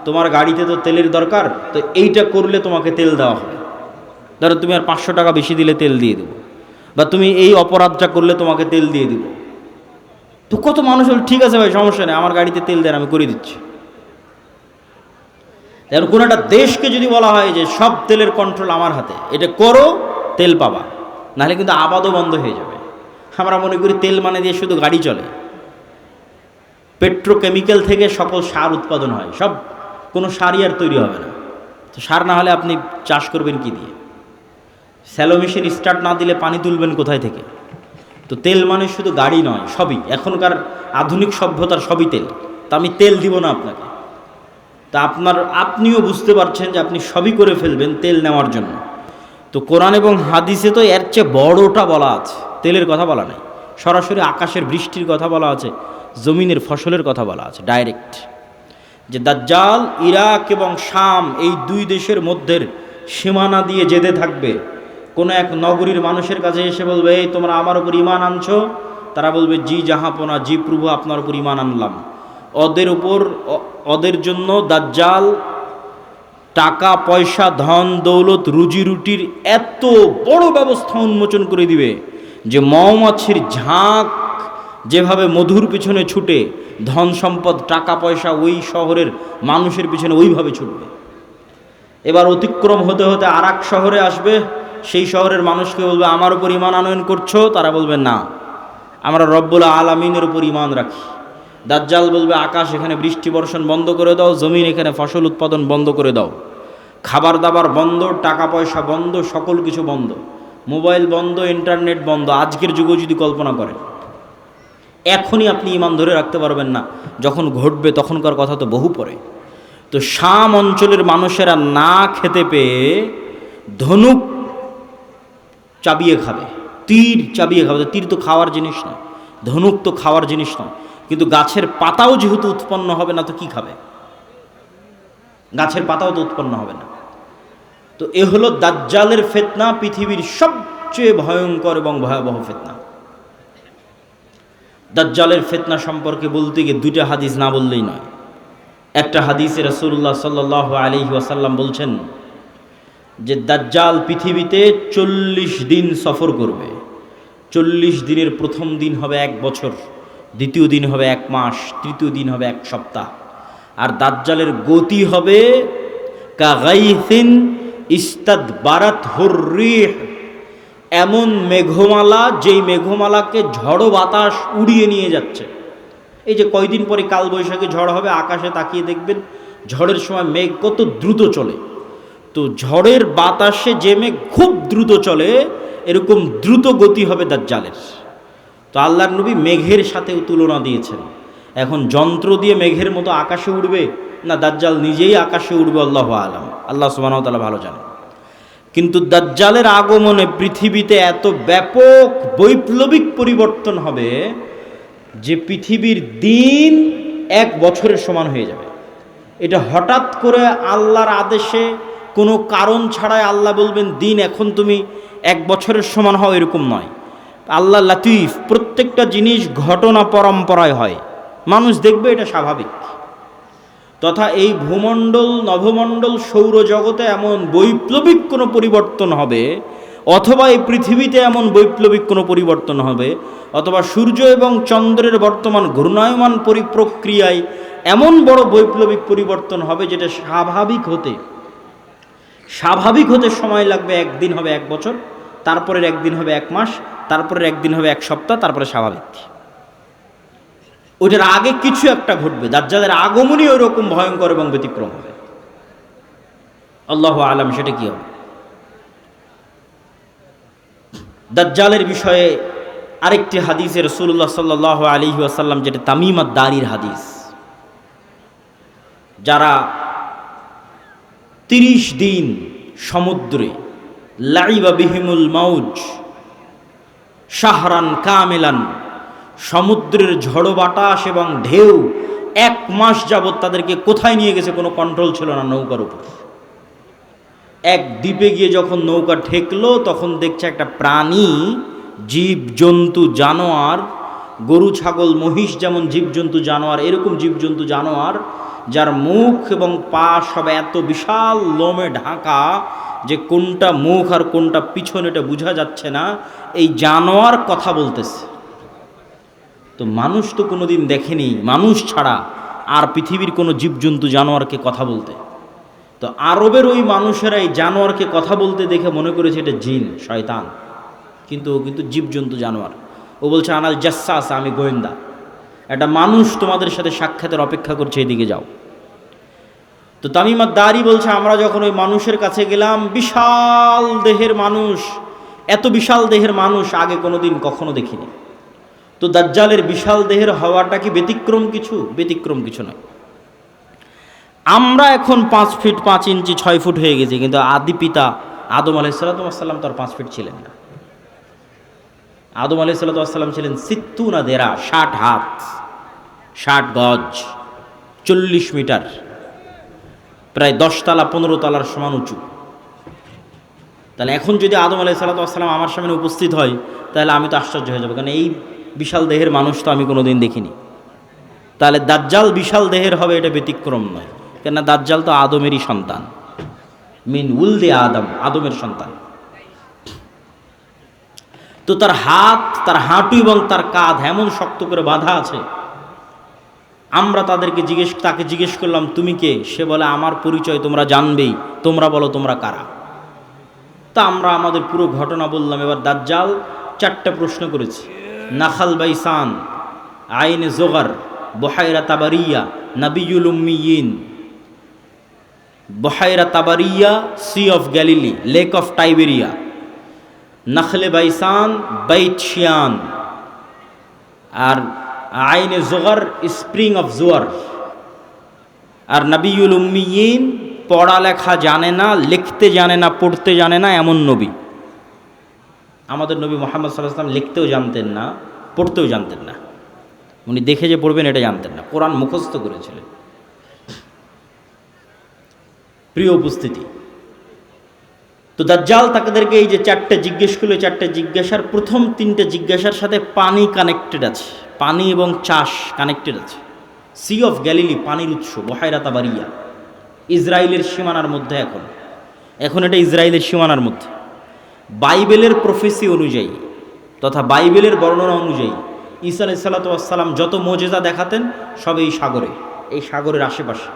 Speaker 1: তোমার গাড়িতে তো তেলের দরকার, তো এইটা করলে তোমাকে তেল দেওয়া হবে, ধরো তুমি আর 500 টাকা বেশি দিলে তেল দিয়ে দেবো, বা তুমি এই অপরাধটা করলে তোমাকে তেল দিয়ে দেবো। তো তো কত মানুষ বলে ঠিক আছে ভাই, সমস্যা নেই, আমার গাড়িতে তেল দেন, আমি করে দিচ্ছি। এখন কোনো একটা দেশকে যদি বলা হয় যে সব তেলের কন্ট্রোল আমার হাতে, এটা করো, তেল পাবা, নাহলে কিন্তু আবাদও বন্ধ হয়ে যাবে। আমরা মনে করি তেল মানে দিয়ে শুধু গাড়ি চলে। পেট্রোকেমিক্যাল থেকে সকল সার উৎপাদন হয়, সব কোনো সারই আর তৈরি হবে না। তো সার না হলে আপনি চাষ করবেন কি দিয়ে? স্যালো মেশিন স্টার্ট না দিলে পানি তুলবেন কোথায় থেকে? তো তেল মানে শুধু গাড়ি নয়, সবই। এখনকার আধুনিক সভ্যতার সবই তেল। তা আমি তেল দিব না আপনাকে, তা আপনিও বুঝতে পারছেন যে আপনি সবই করে ফেলবেন তেল নেওয়ার জন্য। তো কোরআন এবং হাদিসে তো এর চেয়ে বড়টা বলা আছে, তেলের কথা বলা নাই। সরাসরি আকাশের বৃষ্টির কথা বলা আছে, জমিনের ফসলের কথা বলা আছে ডাইরেক্ট। যে দাজ্জাল ইরাক এবং শাম এই দুই দেশের মধ্যে সীমানা দিয়ে যেতে থাকবে। কোনো এক নগরীর মানুষের কাছে এসে বলবে, এই তোমরা আমার উপর ঈমান আনছো? তারা বলবে, জি জাহাপনা, জি প্রভু, আপনার উপর ঈমান আনলাম। ওদের জন্য দাজ্জাল টাকা পয়সা, ধন দৌলত, রুজি রুটির এত বড় ব্যবস্থা উন্মোচন করে দিবে যে মৌমাছির ঝাঁক যেভাবে মধুর পিছনে ছুটে, ধন সম্পদ টাকা পয়সা ওই শহরের মানুষের পিছনে ওইভাবে ছুটবে। এবার অতিক্রম হতে হতে আর এক শহরে আসবে, সেই শহরের মানুষকে বলবে, আমার উপর ঈমান আনয়ন করছো? তারা বলবে, না, আমরা রব্বুল আলামিনের উপর ঈমান রাখি। দাজ্জাল বলবে, আকাশ এখানে বৃষ্টি বর্ষণ বন্ধ করে দাও, জমিন এখানে ফসল উৎপাদন বন্ধ করে দাও, খাবার দাবার বন্ধ, টাকা পয়সা বন্ধ, সকল কিছু বন্ধ, মোবাইল বন্ধ, ইন্টারনেট বন্ধ। আজকের যুগেও যদি কল্পনা করেন, এখনই আপনি ঈমান ধরে রাখতে পারবেন না, যখন ঘটবে তখনকার কথা তো বহু পরে। তো শাম অঞ্চলের মানুষেরা না খেতে পেয়ে ধনুক চাবিয়ে খাবে, তীর চাবিয়ে খাবে। তীর তো খাওয়ার জিনিস নয়, ধনুক তো খাওয়ার জিনিস নয়, কিন্তু গাছের পাতাও যেহেতু উৎপন্ন হবে না, তো কি খাবে? গাছের পাতাও তো উৎপন্ন হবে না। তো এ হলো দাজ্জালের ফিতনা, পৃথিবীর সবচেয়ে ভয়ঙ্কর এবং ভয়াবহ ফিতনা। দাজ্জালের ফিতনা সম্পর্কে বলতে গিয়ে দুইটা হাদিস না বললেই নয়। একটা হাদিসে রাসূলুল্লাহ সাল্লাল্লাহু আলাইহি ওয়াসাল্লাম বলছেন যে দাজ্জাল পৃথিবীতে 40 দিন সফর করবে। 40 দিনের প্রথম দিন হবে 1 বছর, দ্বিতীয় দিন হবে 1 মাস, তৃতীয় দিন হবে 1 সপ্তাহ। আর দাজ্জালের গতি হবে কাগাইসিন ইস্তাদবারাত হুররিহ, এমন মেঘমালা যেই মেঘমালাকে ঝড়ো বাতাস উড়িয়ে নিয়ে যাচ্ছে। এই যে কয়দিন পরে কালবৈশাখী ঝড় হবে, আকাশে তাকিয়ে দেখবেন ঝড়ের সময় মেঘ কত দ্রুত চলে। তো ঝড়ের বাতাসে যে মেঘ খুব দ্রুত চলে, এরকম দ্রুত গতি হবে দাজ্জালের। তো আল্লাহর নবী মেঘের সাথেও তুলনা দিয়েছেন। এখন যন্ত্র দিয়ে মেঘের মতো আকাশে উঠবে না দাজ্জাল নিজেই আকাশে উঠবে, আল্লাহু আলাম, আল্লাহ সুবহানাহু ওয়া তাআলা ভালো জানেন। কিন্তু দাজ্জালের আগমনে পৃথিবীতে এত ব্যাপক বৈপ্লবিক পরিবর্তন হবে যে পৃথিবীর দিন 1 বছরের সমান হয়ে যাবে। এটা হঠাৎ করে আল্লাহর আদেশে, কোনো কারণ ছাড়াই আল্লাহ বলবেন দিন এখন তুমি 1 বছরের সমান হও, এরকম নয়। আল্লাহ লাতিফ, প্রত্যেকটা জিনিস ঘটনা পরম্পরায় হয়, মানুষ দেখবে এটা স্বাভাবিক। তথা এই ভূমণ্ডল, নভমণ্ডল, সৌরজগতে এমন বৈপ্লবিক কোনো পরিবর্তন হবে, অথবা এই পৃথিবীতে এমন বৈপ্লবিক কোনো পরিবর্তন হবে, অথবা সূর্য এবং চন্দ্রের বর্তমান ঘূর্ণায়মান প্রক্রিয়ায় এমন বড় বৈপ্লবিক পরিবর্তন হবে যেটা স্বাভাবিক হতে সময় লাগবে। 1 দিন হবে 1 বছর, তারপরের 1 দিন হবে 1 মাস, তারপরের 1 দিন হবে 1 সপ্তাহ, তারপরে স্বাভাবিক। ওইটার আগে কিছু একটা ঘটবে। দাজ্জালের আগমনই ওই রকম ভয়ঙ্কর এবং ব্যতিক্রম হবে। আল্লাহু আলাম সেটা কি হবে। দাজ্জালের বিষয়ে আরেকটি হাদিসে রাসূলুল্লাহ সাল্লাল্লাহু আলাইহি ওয়াসাল্লাম, যেটা তামিম আদ-দারির হাদিস, যারা 30 দিন সমুদ্রে লাইবা বিহিমুল মাউজ শাহরান কামিলান, সমুদ্রের ঝড়ো বাতাস এবং ঢেউ 1 মাস যাবৎ তাদেরকে কোথায় নিয়ে গেছে কোনো কন্ট্রোল ছিল না নৌকার উপর। এক দ্বীপে গিয়ে যখন নৌকা ঠেকলো, তখন দেখছে একটা প্রাণী, জীবজন্তু, জানোয়ার, গরু ছাগল মহিষ যেমন জীবজন্তু জানোয়ার, এরকম জীবজন্তু জানোয়ার, যার মুখ এবং পা সব এত বিশাল লোমে ঢাকা যে কোনটা মুখ আর কোনটা পিছন এটা বোঝা যাচ্ছে না। এই জানোয়ার কথা বলতেছে। তো মানুষ তো কোনোদিন দেখেনি মানুষ ছাড়া আর পৃথিবীর কোনো জীবজন্তু জানোয়ারকে কথা বলতে। তো আরবের ওই মানুষেরা এই জানোয়ারকে কথা বলতে দেখে মনে করেছে এটা জিন, শয়তান, কিন্তু ও কিন্তু জীবজন্তু জানোয়ার। ও বলছে আনাল জাসসাস, আমি গোয়েন্দা, একটা মানুষ তোমাদের সাথে সাক্ষাতের অপেক্ষা করছে, এদিকে যাও। তো তামিম আদ-দারি বলছে আমরা যখন ওই মানুষের কাছে গেলাম, বিশাল দেহের মানুষ, এত বিশাল দেহের মানুষ আগে কোনোদিন কখনো দেখিনি। তো দাজ্জালের বিশাল দেহের হওয়াটা কি ব্যতিক্রম কিছু? ব্যতিক্রম কিছু নয়। আমরা এখন 5 ফিট 5 ইঞ্চি 6 ফুট হয়ে গেছি, কিন্তু আদি পিতা আদম আলাইহিসসালাম তো আর 5 ফিট ছিলেন না। আদম আলাইহিসসালাম ছিলেন 60 দেরা, 60 হাত 60 গজ, 40 মিটার, প্রায় 10 তলা 15 তলার সমান উঁচু। তাহলে এখন যদি আদম আলাইহিসসালাম আমার সামনে উপস্থিত হয়, তাহলে আমি তো আশ্চর্য হয়ে যাবো, কারণ এই বিশাল দেহের মানুষ তো আমি কোনোদিন দেখিনি। তাহলে দাজ্জাল বিশাল দেহের হবে, এটা ব্যতিক্রম নয়, কেননা দাজ্জাল তো আদমেরই সন্তান, মিন উলদে আদম, আদমের সন্তান। তো তার হাত, তার হাঁটু এবং তার কাঁধ এমন শক্ত করে বাঁধা আছে। আমরা তাকে জিজ্ঞেস করলাম তুমি কে? সে বলে আমার পরিচয় তোমরা জানবেই, তোমরা বলো তোমরা কারা। তা আমরা আমাদের পুরো ঘটনা বললাম। এবার দাজ্জাল 4টা প্রশ্ন করেছে। নাখাল বাইসান, আইনে জোগার, বহাইরা তাবারিয়া, নাবিয়ুল উম্মিয়িন। বহাইরা তাবারিয়া, sea of Galilee, lake of Tiberia. নাখলে বাইসান, বাইত শিয়ান। আর আইনে জোগার, স্প্রিং অফ জোয়ার। আর নাবিয়ুল উম্মিয়িন, পড়ালেখা জানে না, লিখতে জানে না, পড়তে জানে না, এমন নবী। আমাদের নবী মুহাম্মদ সাল্লাল্লাহু আলাইহি ওয়াসাল্লাম লিখতেও জানতেন না, পড়তেও জানতেন না। উনি দেখে যে পড়বেন এটা জানতেন না, কোরআন মুখস্থ করেছিলেন। প্রিয় উপস্থিতি, তো দাজ্জাল তাদেরকে এই যে 4টে জিজ্ঞেস করলো, 4টে জিজ্ঞাসার প্রথম 3টে জিজ্ঞাসার সাথে পানি কানেক্টেড আছে, পানি এবং চাষ কানেক্টেড আছে। সি অফ গ্যালিলি, পানির উৎস, বহাইরা তাবারিয়া, ইসরায়েলের সীমানার মধ্যে। এখন এটা ইসরায়েলের সীমানার মধ্যে। বাইবেলের প্রফেসি অনুযায়ী তথা বাইবেলের বর্ণনা অনুযায়ী ঈসা আলাইহিস সালাম যত মুজিজা দেখাতেন সব এই সাগরের আশেপাশে,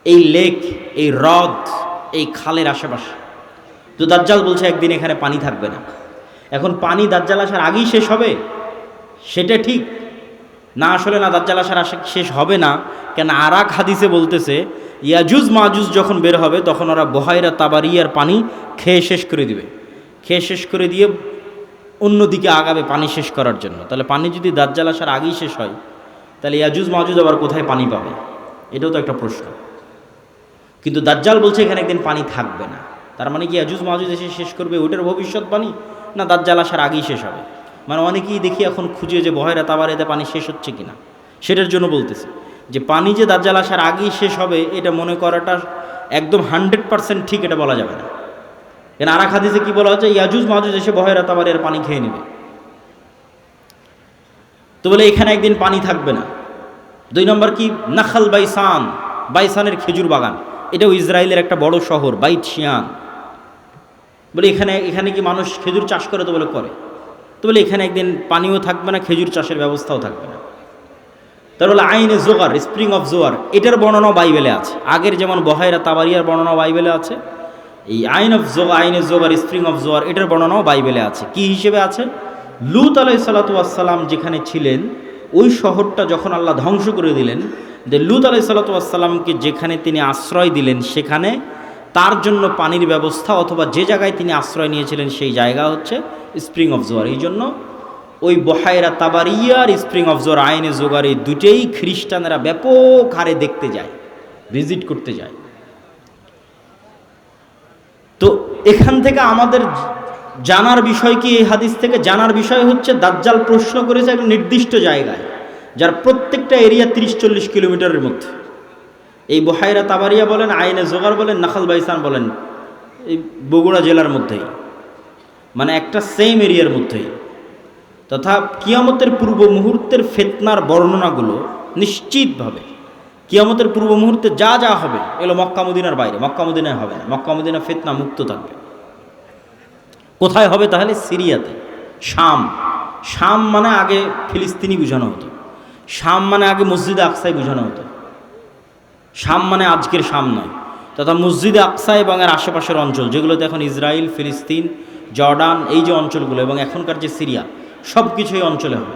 Speaker 1: এই লেক, এই হ্রদ, এই খালের আশেপাশে। তো দাজ্জাল বলছে একদিন এখানে পানি থাকবে না। এখন পানি দাজ্জাল আসার আগেই শেষ হবে সেটা ঠিক না, আসলে না, দাজ্জাল আসার শেষ হবে না। কেন আরাক হাদিসে বলতেছে ইয়াজুজ মাজুজ যখন বের হবে তখন ওরা বহাইরা তাবারিয়ার পানি খেয়ে শেষ করে দিবে, খেয়ে শেষ করে দিয়ে অন্যদিকে আগাবে পানি শেষ করার জন্য। তাহলে পানি যদি দাজ্জাল আসার আগেই শেষ হয়, তাহলে ইয়াজুজ মাজুজ আবার কোথায় পানি পাবে? এটাও তো একটা প্রশ্ন। কিন্তু দাজ্জাল বলছে এখানে একদিন পানি থাকবে না। তার মানে কি ইয়াজুজ মাজুজ এসে শেষ করবে ওইটার ভবিষ্যৎবাণী, না দাজ্জাল আসার আগেই শেষ হবে? মানে অনেকেই দেখি এখন খুঁজে যে বহাইরা তাবারিয়াতে পানি শেষ হচ্ছে কিনা, সেটার জন্য বলতেছে যে পানি যে দাজ্জাল আসার আগেই শেষ হবে এটা মনে করাটা একদম 100% ঠিক এটা বলা যাবে না। কেন আরাক হাদিসে কি বলা হচ্ছে? ইয়াজুজ মাজুজ এসে বহাইরা তাবারিয়ার পানি খেয়ে নেবে। তো বলে এখানে একদিন পানি থাকবে না। 2 নম্বর কি? নাখাল বাইসান, বাইসানের খেজুর বাগান, এটাও ইসরায়েলের একটা বড় শহর, বাইত শিয়ান। বলে এখানে কি মানুষ খেজুর চাষ করে? তো বলে করে। তো বলে এখানে একদিন পানিও থাকবে না, খেজুর চাষের ব্যবস্থাও থাকবে না। তার বলে আইনে জোগার, স্প্রিং অফ জোয়ার, এটার বর্ণনাও বাইবেলে আছে। আগের যেমন বহাইরা তাবারিয়ার বর্ণনাও বাইবেলে আছে, এই আইনে জোগার, স্প্রিং অফ জোয়ার, এটার বর্ণনাও বাইবেলে আছে। কি হিসেবে আছে? লূত আলাইহিস সালাম যেখানে ছিলেন ওই শহরটা যখন আল্লাহ ধ্বংস করে দিলেন, যে লূত আলাইহিস সালামকে যেখানে তিনি আশ্রয় দিলেন সেখানে তার জন্য পানির ব্যবস্থা, অথবা যে জায়গায় তিনি আশ্রয় নিয়েছিলেন সেই জায়গা হচ্ছে স্প্রিং অফ জোয়ার। এই জন্য ওই বহাইরা তাবারিয়ার স্প্রিং অফ জোয়ার, আইনে জোগার, এই দুটেই খ্রিস্টানেরা ব্যাপক হারে দেখতে যায়, ভিজিট করতে যায়। তো এখান থেকে আমাদের জানার বিষয় কি? এই হাদিস থেকে জানার বিষয় হচ্ছে দাজ্জাল প্রশ্ন করেছে একটা নির্দিষ্ট জায়গায়, যার প্রত্যেকটা এরিয়া 30-40 কিলোমিটারের মধ্যে। এই বহাইরা তাবারিয়া বলেন, আইনে জোগার বলেন, নাখাল বাইসান বলেন, এই বগুড়া জেলার মধ্যেই, মানে একটা সেম এরিয়ার মধ্যেই। তথা কিয়ামতের পূর্ব মুহূর্তের ফিতনার বর্ণনাগুলো নিশ্চিতভাবে কিয়ামতের পূর্ব মুহূর্তে যা যা হবে এগুলো মক্কা মদিনার বাইরে, মক্কা মদিনায় হবে না। মক্কা মদিনা ফিতনা মুক্ত থাকবে। কোথায় হবে তাহলে? সিরিয়াতে, শাম, শাম মানে আগে ফিলিস্তিনি বোঝানো হতো, শাম মানে আগে মসজিদে আকসাই বোঝানো হতো। শাম মানে আজকের শাম নয়, তথা মসজিদে আকসা এবং এর আশেপাশের অঞ্চল যেগুলোতে এখন ইসরায়েল, ফিলিস্তিন, জর্ডান, এই যে অঞ্চলগুলো এবং এখনকার যে সিরিয়া, সব কিছু এই অঞ্চলে হবে।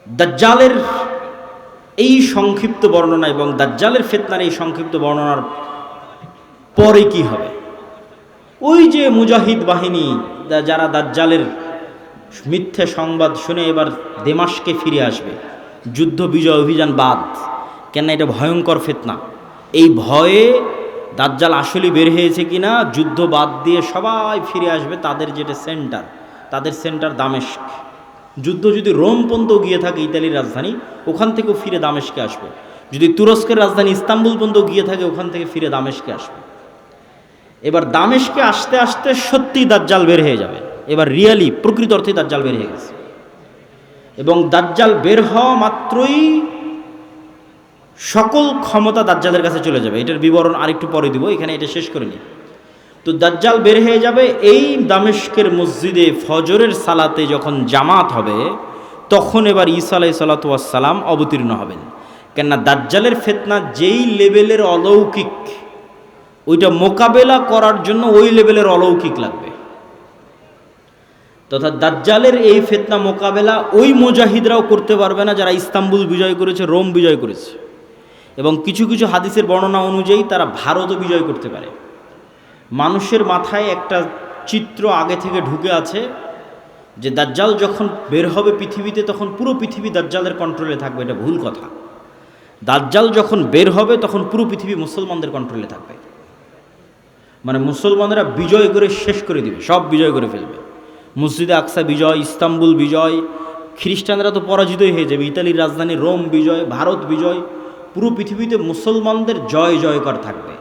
Speaker 1: দাজ্জালের এই সংক্ষিপ্ত বর্ণনা এবং দাজ্জালের ফিতনার এই সংক্ষিপ্ত বর্ণনার পরে কি হবে? ওই যে মুজাহিদ বাহিনী যারা দাজ্জালের মিথ্যে সংবাদ শুনে এবার দেমাশকে ফিরে আসবে, যুদ্ধ বিজয় অভিযান বাদ, কেন এটা ভয়ঙ্কর ফিতনা। এই ভয়ে দাজ্জাল আসলে বের হয়েছে কিনা, যুদ্ধ বাদ দিয়ে সবাই ফিরে আসবে তাদের যেটা সেন্টার, তাদের সেন্টার দামেস্ক। যুদ্ধ যদি রোম পর্যন্ত গিয়ে থাকে, ইতালির রাজধানী, ওখান থেকেও ফিরে দামেস্কে আসবে। যদি তুরস্কের রাজধানী ইস্তাম্বুল পর্যন্ত গিয়ে থাকে, ওখান থেকে ফিরে দামেস্কে আসবে। এবার দামেস্কে আসতে আসতে সত্যি দাজ্জাল বের হয়ে যাবে। এবার রিয়ালি প্রকৃত অর্থে দাজ্জাল বের হয়ে গেছে, এবং দাজ্জাল বের হওয়া মাত্রই সকল ক্ষমতা দাজ্জালের কাছে চলে যাবে। এটার বিবরণ আরেকটু পরে দিব, এখানে এটা শেষ করে নিই। তো দাজ্জাল বের হয়ে যাবে। এই দামেস্কের মসজিদে ফজরের সালাতে যখন জামাত হবে, তখন এবার ঈসা আলাইহিস সালাম অবতীর্ণ হবেন। কেননা দাজ্জালের ফিতনা যেই লেভেলের অলৌকিক, ওইটা মোকাবেলা করার জন্য ওই লেভেলের অলৌকিক লাগবে। তথা দাজ্জালের এই ফিতনা মোকাবেলা ওই মুজাহিদরাও করতে পারবে না যারা ইস্তাম্বুল বিজয় করেছে, রোম বিজয় করেছে, এবং কিছু কিছু হাদিসের বর্ণনা অনুযায়ী তারা ভারতও বিজয় করতে পারে। মানুষের মাথায় একটা চিত্র আগে থেকে ঢুকে আছে যে দাজ্জাল যখন বের হবে পৃথিবীতে, তখন পুরো পৃথিবী দাজ্জালের কন্ট্রোলে থাকবে। এটা ভুল কথা। দাজ্জাল যখন বের হবে তখন পুরো পৃথিবী মুসলমানদের কন্ট্রোলে থাকবে। মানে মুসলমানরা বিজয় করে শেষ করে দিবে, সব বিজয় করে ফেলবে। মসজিদে আকসা বিজয়, ইস্তাম্বুল বিজয়, খ্রিস্টানরা তো পরাজিতই হয়ে যাবে, ইতালির রাজধানী রোম বিজয়, ভারত বিজয়, পুরো পৃথিবীতে মুসলমানদের জয় জয়কার থাকবে।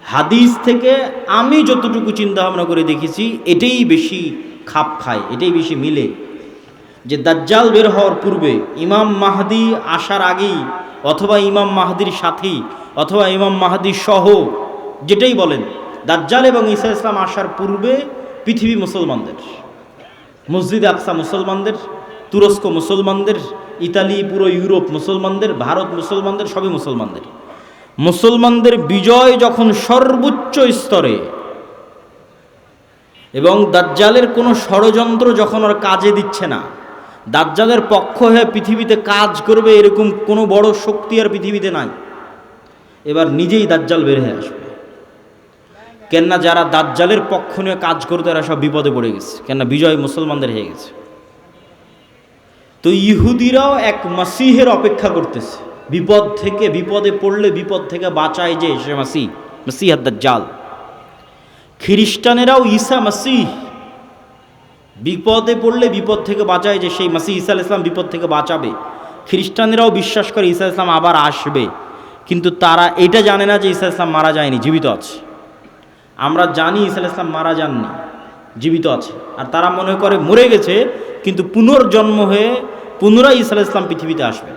Speaker 1: হাদিস থেকে আমি যতটুকু চিন্তা ভাবনা করে দেখেছি, এটাই বেশি খাপ খায়, এটাই বেশি মিলে, যে দাজ্জাল বের হওয়ার পূর্বে, ইমাম মাহদি আসার আগেই, অথবা ইমাম মাহদির সাথী, অথবা ইমাম মাহদি সহ, যেটাই বলেন, দাজ্জাল এবং ঈসা ইসলাম আসার পূর্বে পৃথিবী মুসলমানদের, মসজিদে আকসা মুসলমানদের, তুরস্ক মুসলমানদের, ইতালি, পুরো ইউরোপ মুসলমানদের, ভারত মুসলমানদের, সবই মুসলমানদের। মুসলমানদের বিজয় যখন সর্বোচ্চ স্তরে, এবং দাজ্জালের কোনো ষড়যন্ত্র যখন আর কাজে দিচ্ছে না, দাজ্জালের পক্ষ হয়ে পৃথিবীতে কাজ করবে এরকম কোনো বড় শক্তি আর পৃথিবীতে নাই, এবার নিজেই দাজ্জাল বের হয়ে আসবে। কেননা যারা দাজ্জালের পক্ষ নিয়ে কাজ করতে, এরা সব বিপদে পড়ে গেছে, কেননা বিজয় মুসলমানদের হয়ে গেছে। তো ইহুদিরাও এক মাসিহের অপেক্ষা করতেছে, বিপদ থেকে, বিপদে পড়লে বিপদ থেকে বাঁচায় যে সে মাসিহ দাজ্জাল। খ্রিস্টানেরাও ঈসা মাসিহ, বিপদে পড়লে বিপদ থেকে বাঁচায় যে সেই মাসিহ ঈসা আলাইহিস সালাম বিপদ থেকে বাঁচাবে। খ্রিস্টানেরাও বিশ্বাস করে ঈসা আলাইহিস সালাম আবার আসবে, কিন্তু তারা এটা জানে না যে ঈসা আলাইহিস সালাম মারা যায়নি, জীবিত আছে। আমরা জানি ঈসা আলাইহিস সালাম মারা যাননি, জীবিত আছে, আর তারা মনে করে মরে গেছে, কিন্তু পুনর্জন্ম হয়ে পুনরায় ঈসা আলাইহিস সালাম পৃথিবীতে আসবে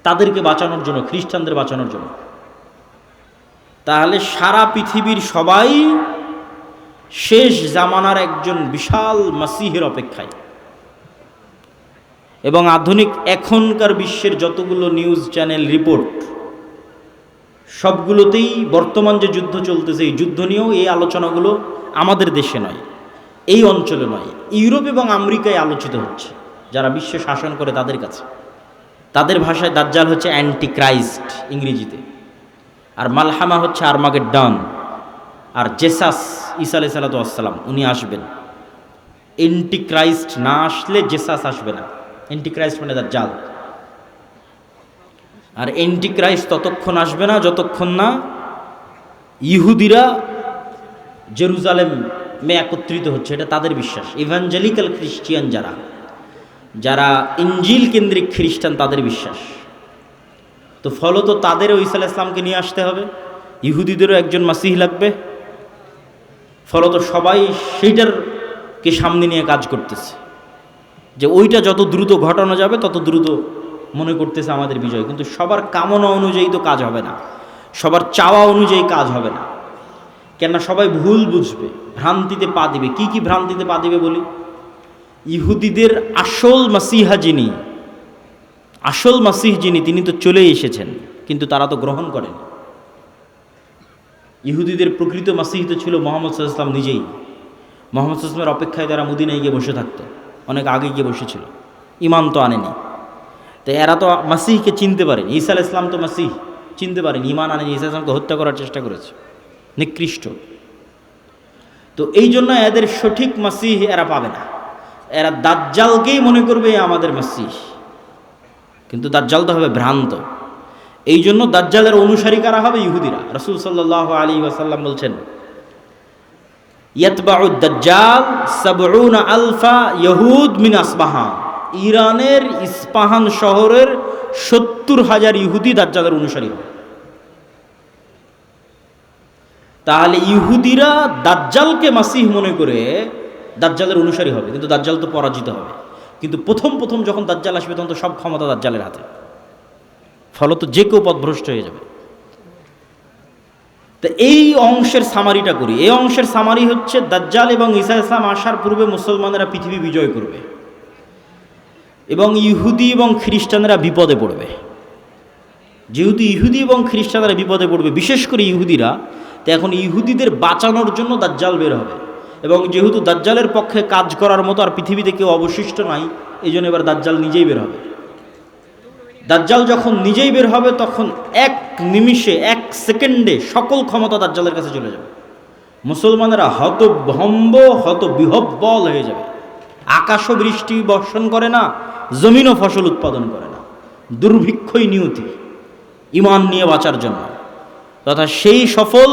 Speaker 1: তাদেরকে বাঁচানোর জন্য, খ্রিস্টানদের বাঁচানোর জন্য। তাহলে সারা পৃথিবীর সবাই শেষ জামানার একজন বিশাল মাসিহের অপেক্ষায়। এবং আধুনিক এখনকার বিশ্বের যতগুলো নিউজ চ্যানেল রিপোর্ট, সবগুলোতেই বর্তমান যে যুদ্ধ চলতেছে, এই যুদ্ধ নিয়েও এই আলোচনাগুলো আমাদের দেশে নয়, এই অঞ্চলে নয়, ইউরোপ এবং আমেরিকায় আলোচিত হচ্ছে। যারা বিশ্ব শাসন করে তাদের কাছে, তাদের ভাষায় দাজ্জাল হচ্ছে অ্যান্টি ক্রাইস্ট ইংরেজিতে, আর মালহামা হচ্ছে আর্মাগেড্ডন, আর জেসাস ঈসা আলাইহিস সালাম উনি আসবেন। অ্যান্টি ক্রাইস্ট না আসলে জেসাস আসবে না। অ্যান্টি ক্রাইস্ট মানে দাজ্জাল। আর অ্যান্টি ক্রাইস্ট ততক্ষণ আসবে না যতক্ষণ না ইহুদিরা জেরুজালেমে একত্রিত হচ্ছে, এটা তাদের বিশ্বাস। ইভাঞ্জেলিক্যাল খ্রিস্টিয়ান যারা ইঞ্জিল কেন্দ্রিক খ্রিস্টান, তাদের বিশ্বাস। তো ফলত তাদেরও ঈসা আলাইহিস সালামকে নিয়ে আসতে হবে, ইহুদিদেরও একজন মাসিহ লাগবে। ফলত সবাই সেইটারকে সামনে নিয়ে কাজ করতেছে, যে ওইটা যত দ্রুত ঘটানো যাবে তত দ্রুত মনে করতেছে আমাদের বিজয়। কিন্তু সবার কামনা অনুযায়ী তো কাজ হবে না, সবার চাওয়া অনুযায়ী কাজ হবে না। কেননা সবাই ভুল বুঝবে, ভ্রান্তিতে পা দিবে। কি কি ভ্রান্তিতে পা দিবে বলি? ইহুদিদের আসল মাসিহা যিনি, আসল মাসিহ যিনি, তিনি তো চলেই এসেছেন, কিন্তু তারা তো গ্রহণ করেন। ইহুদিদের প্রকৃত মাসিহ তো ছিল মুহাম্মদ সাল্লাল্লাহু আলাইহি ওয়াসাল্লাম নিজেই। মুহাম্মদ সাল্লাল্লাহু আলাইহি ওয়াসাল্লামের অপেক্ষায় তারা মদিনায় গিয়ে বসে থাকতো, অনেক আগে গিয়ে বসেছিল, ইমান তো আনেনি। তো এরা তো মাসিহকে চিনতে পারেনি। ঈসা আলাইহিস সালাম তো মাসিহ চিনতে পারেনি, ইমান আনেনি, ঈসা আলাইহিস সালামকে হত্যা করার চেষ্টা করেছে, নিকৃষ্ট। তো এই জন্য এদের সঠিক মাসিহ এরা পাবে না। এরা দাজ্জালকেই মনে করবে আমাদের মাসিহ, কিন্তু দাজ্জাল তো হবে ভ্রান্ত। এই জন্য দাজ্জালের অনুসারী কারা হবে? ইহুদিরা। রাসূল সাল্লাল্লাহু আলাইহি ওয়াসাল্লাম বলছেন, ইয়াতবাউদ দাজ্জাল ৭০ আলফা ইহুদ মিন আসবাহান। ইরানের ইস্পাহান শহরের ৭০,০০০ ইহুদি দাজ্জালের অনুসারী হবে। তাহলে ইহুদিরা দাজ্জালকে মাসিহ মনে করে দাজ্জালের অনুসারী হবে, কিন্তু দাজ্জাল তো পরাজিত হবে। কিন্তু প্রথম প্রথম যখন দাজ্জাল আসবে তখন তো সব ক্ষমতা দাজ্জালের হাতে, ফলত যে কেউ পথভ্রষ্ট হয়ে যাবে। তো এই অংশের সামারিটা করি। এই অংশের সামারি হচ্ছে, দাজ্জাল এবং ঈসা আলাইহিস সালাম আসার পূর্বে মুসলমানেরা পৃথিবী বিজয় করবে এবং ইহুদি এবং খ্রিস্টানেরা বিপদে পড়বে। যেহেতু ইহুদি এবং খ্রিস্টানরা বিপদে পড়বে, বিশেষ করে ইহুদিরা, তো এখন ইহুদিদের বাঁচানোর জন্য দাজ্জাল বের হবে। এবং যেহেতু দাজ্জালের পক্ষে কাজ করার মতো আর পৃথিবীতে কেউ অবশিষ্ট নাই, এই জন্য এবার দাজ্জাল নিজেই বের হবে। দাজ্জাল যখন নিজেই বের হবে তখন এক নিমিষে, এক সেকেন্ডে সকল ক্ষমতা দাজ্জালের কাছে চলে যাবে। মুসলমানেরা হতভম্ব, হতবিহ্বল হয়ে যাবে। আকাশও বৃষ্টি বর্ষণ করে না, জমিনও ফসল উৎপাদন করে না, দুর্ভিক্ষই নিয়তি ইমান নিয়ে বাঁচার জন্য। তথা সেই সফল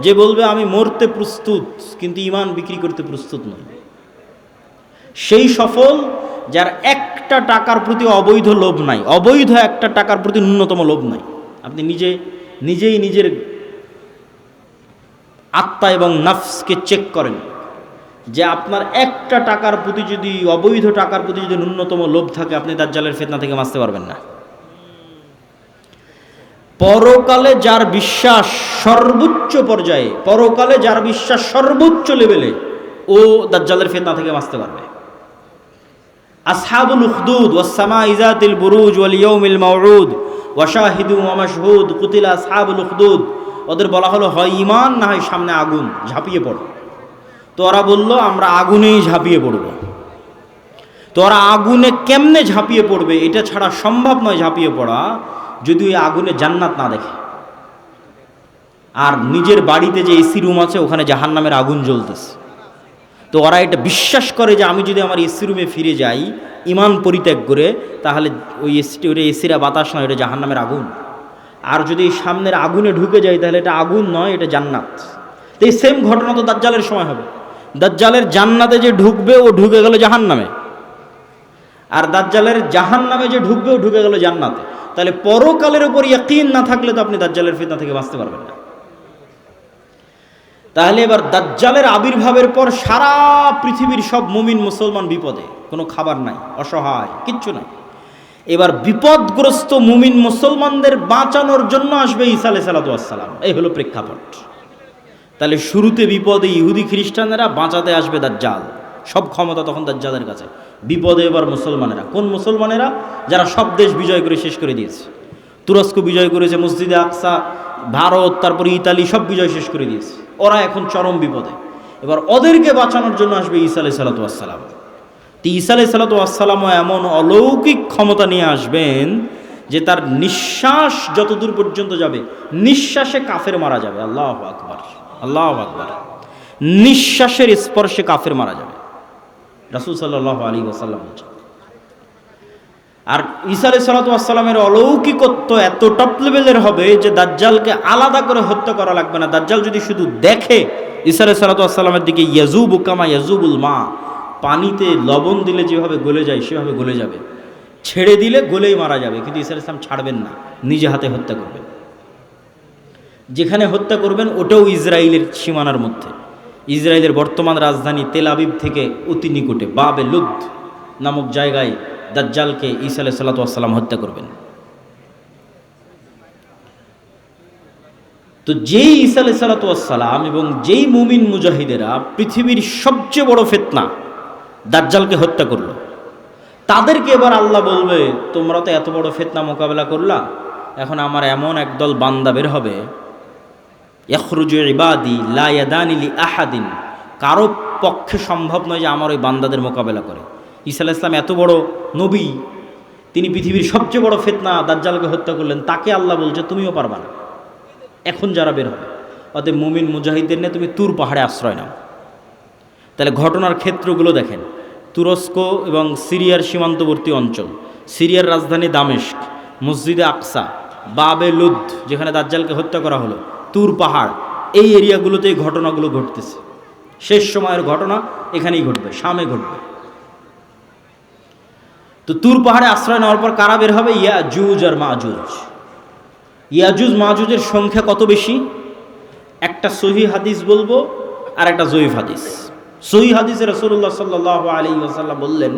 Speaker 1: যে বলবে আমি মরতে প্রস্তুত কিন্তু ইমান বিক্রি করতে প্রস্তুত নয়। সেই সফল যার একটা টাকার প্রতি অবৈধ লোভ নাই, অবৈধ একটা টাকার প্রতি ন্যূনতম লোভ নাই। আপনি নিজেই নিজের আত্মা এবং নফসকে চেক করেন যে আপনার একটা টাকার প্রতি যদি, অবৈধ টাকার প্রতি যদি ন্যূনতম লোভ থাকে, আপনি দাজ্জালের ফিতনা থেকে বাঁচতে পারবেন না। পরকালে যার বিশ্বাস সর্বোচ্চ পর্যায়ে, পরকালে যার বিশ্বাস সর্বোচ্চ লেভেলে, ও দাজ্জালের ফিতনা থেকে বাঁচতে পারবে। আসহাবুল উখদুদ ওয়াস সামাই যাতিল বুরুজ ওয়াল ইয়াউমিল মাউউদ ওয়া শাহিদু ওয়া মাশহুদ কুতিলা আসহাবুল উখদুদ। ওদের বলা হলো হয় ঈমান না হয় সামনে আগুন, ঝাঁপিয়ে পড়ো। তো ওরা বলল আমরা আগুনেই ঝাঁপিয়ে পড়ব। তো ওরা আগুনে কেমনে ঝাঁপিয়ে পড়বে এটা ছাড়া সম্ভব নয় ঝাঁপিয়ে পড়া, যদি ওই আগুনে জান্নাত না দেখে। আর নিজের বাড়িতে যে এসি রুম আছে ওখানে জাহান্নামের আগুন জ্বলতেছে। তো ওরা এটা বিশ্বাস করে যে আমি যদি আমার এসি রুমে ফিরে যাই ইমান পরিত্যাগ করে, তাহলে ওই এসিরা বাতাস নয়, এটা জাহান্নামের আগুন। আর যদি সামনের আগুনে ঢুকে যায় তাহলে এটা আগুন নয়, এটা জান্নাত। তো এই সেম ঘটনা তো দাজ্জালের সময় হবে। দাজ্জালের জান্নাতে যে ঢুকবে ও ঢুকে গেল জাহান্নামে, আর দাজ্জালের জাহান্নামে যে ঢুকবে ও ঢুকে গেল জান্নাতে। তাহলে পরকালের উপর ইয়াকিন না থাকলে তো আপনি দাজ্জালের ফিতনা থেকে বাঁচতে পারবেন না। তাহলে এবার দাজ্জালের আবির্ভাবের পর সারা পৃথিবীর সব মুমিন মুসলমান বিপদে, কোনো খাবার নাই, অসহায়, কিচ্ছু নাই। এবার বিপদগ্রস্ত মুমিন মুসলমানদের বাঁচানোর জন্য আসবে ঈসা আলাইহিস সালাম। এই হলো প্রেক্ষাপট। তাহলে শুরুতে বিপদে ইহুদি খ্রিস্টানেরা, বাঁচাতে আসবে দাজ্জাল। সব ক্ষমতা তখন দাজ্জালের কাছে। বিপদে এবার মুসলমানেরা। কোন মুসলমানেরা? যারা সব দেশ বিজয় করে শেষ করে দিয়েছে। তুরস্ক বিজয় করেছে, মসজিদে আকসা, ভারত, তারপরে ইতালি, সব বিজয় শেষ করে দিয়েছে। ওরা এখন চরম বিপদে। এবার ওদেরকে বাঁচানোর জন্য আসবে ঈসা আলাইহিস সালাম। তো ঈসা আলাইহিস সালামও এমন অলৌকিক ক্ষমতা নিয়ে আসবেন যে তার নিঃশ্বাস যতদূর পর্যন্ত যাবে, নিঃশ্বাসে কাফের মারা যাবে। আল্লাহু আকবার, আল্লাহু আকবার। নিঃশ্বাসের স্পর্শে কাফের মারা যাবে, রাসূল সাল্লাল্লাহু আলাইহি ওয়াসাল্লাম বলেছেন। আর ঈসা আলাইহিস সালামের অলৌকিকত্ব এত টপ লেভেলের হবে যে দাজ্জালকে আলাদা করে হত্যা করা লাগবে না। দাজ্জাল যদি শুধু দেখে ঈসা আলাইহিস সালামের দিকে, ইয়াজুবু কামা ইয়াজুবুল মা, পানিতে লবণ দিলে যেভাবে গলে যায় সেভাবে গলে যাবে, ছেড়ে দিলে গলেই মারা যাবে। কিন্তু ঈসা আলাইহিস সালাম ছাড়বেন না, নিজে হাতে হত্যা করবেন। যেখানে হত্যা করবেন ওটাও ইসরায়েলের সীমানার মধ্যে। ইসরায়েলের বর্তমান রাজধানী তেল আবিব থেকে অতি নিকটে বাবে লুদ নামক জায়গায় দাজ্জালকে ঈসা আলাইহিস সালাম হত্যা করবেন। তো যেই ঈসা আলাইহিস সালাতু ওয়াস সালাম এবং যেই মুমিন মুজাহিদেরা পৃথিবীর সবচেয়ে বড় ফিতনা দাজ্জালকে হত্যা করলো, তাদেরকে এবার আল্লাহ বলবে তোমরা তো এত বড় ফিতনা মোকাবেলা করলা, এখন আমার এমন একদল বান্দা বের হবে, ইয়াখরুজু ইবাদি লা ইয়াদানি লি আহাদিন, কারো পক্ষে সম্ভব নয় যে আমার ওই বান্দাদের মোকাবেলা করে। ঈসা আলাইহিস সালাম এত বড় নবী, তিনি পৃথিবীর সবচেয়ে বড় ফিতনা দাজ্জালকে হত্যা করলেন, তাকে আল্লাহ বলছে তুমিও পারবা না এখন যারা বের হবে। অতএব মুমিন মুজাহিদদের নিয়ে তুমি তুর পাহাড়ে আশ্রয় নাও। তাহলে ঘটনার ক্ষেত্রগুলো দেখেন, তুরস্ক এবং সিরিয়ার সীমান্তবর্তী অঞ্চল, সিরিয়ার রাজধানী দামেস্ক, মসজিদে আকসা, বাবে লুদ যেখানে দাজ্জালকে হত্যা করা হলো, তুর পাহাড়, এই এরিয়াগুলোতে এই ঘটনাগুলো ঘটতেছে। শেষ সময়ের ঘটনা এখানেই ঘটবে, শামে ঘটবে। তো তুর পাহাড়ে আশ্রয় নেওয়ার পর কারা বের হবে? ইয়াজুজ আর মাজুজ। ইয়াজুজ মাজুজের সংখ্যা কত বেশি? একটা সহিহ হাদিস বলবো আর একটা জয়ীফ হাদিস। সহিহ হাদিসে রাসূলুল্লাহ সাল্লাল্লাহু আলাইহি ওয়াসাল্লাম বললেন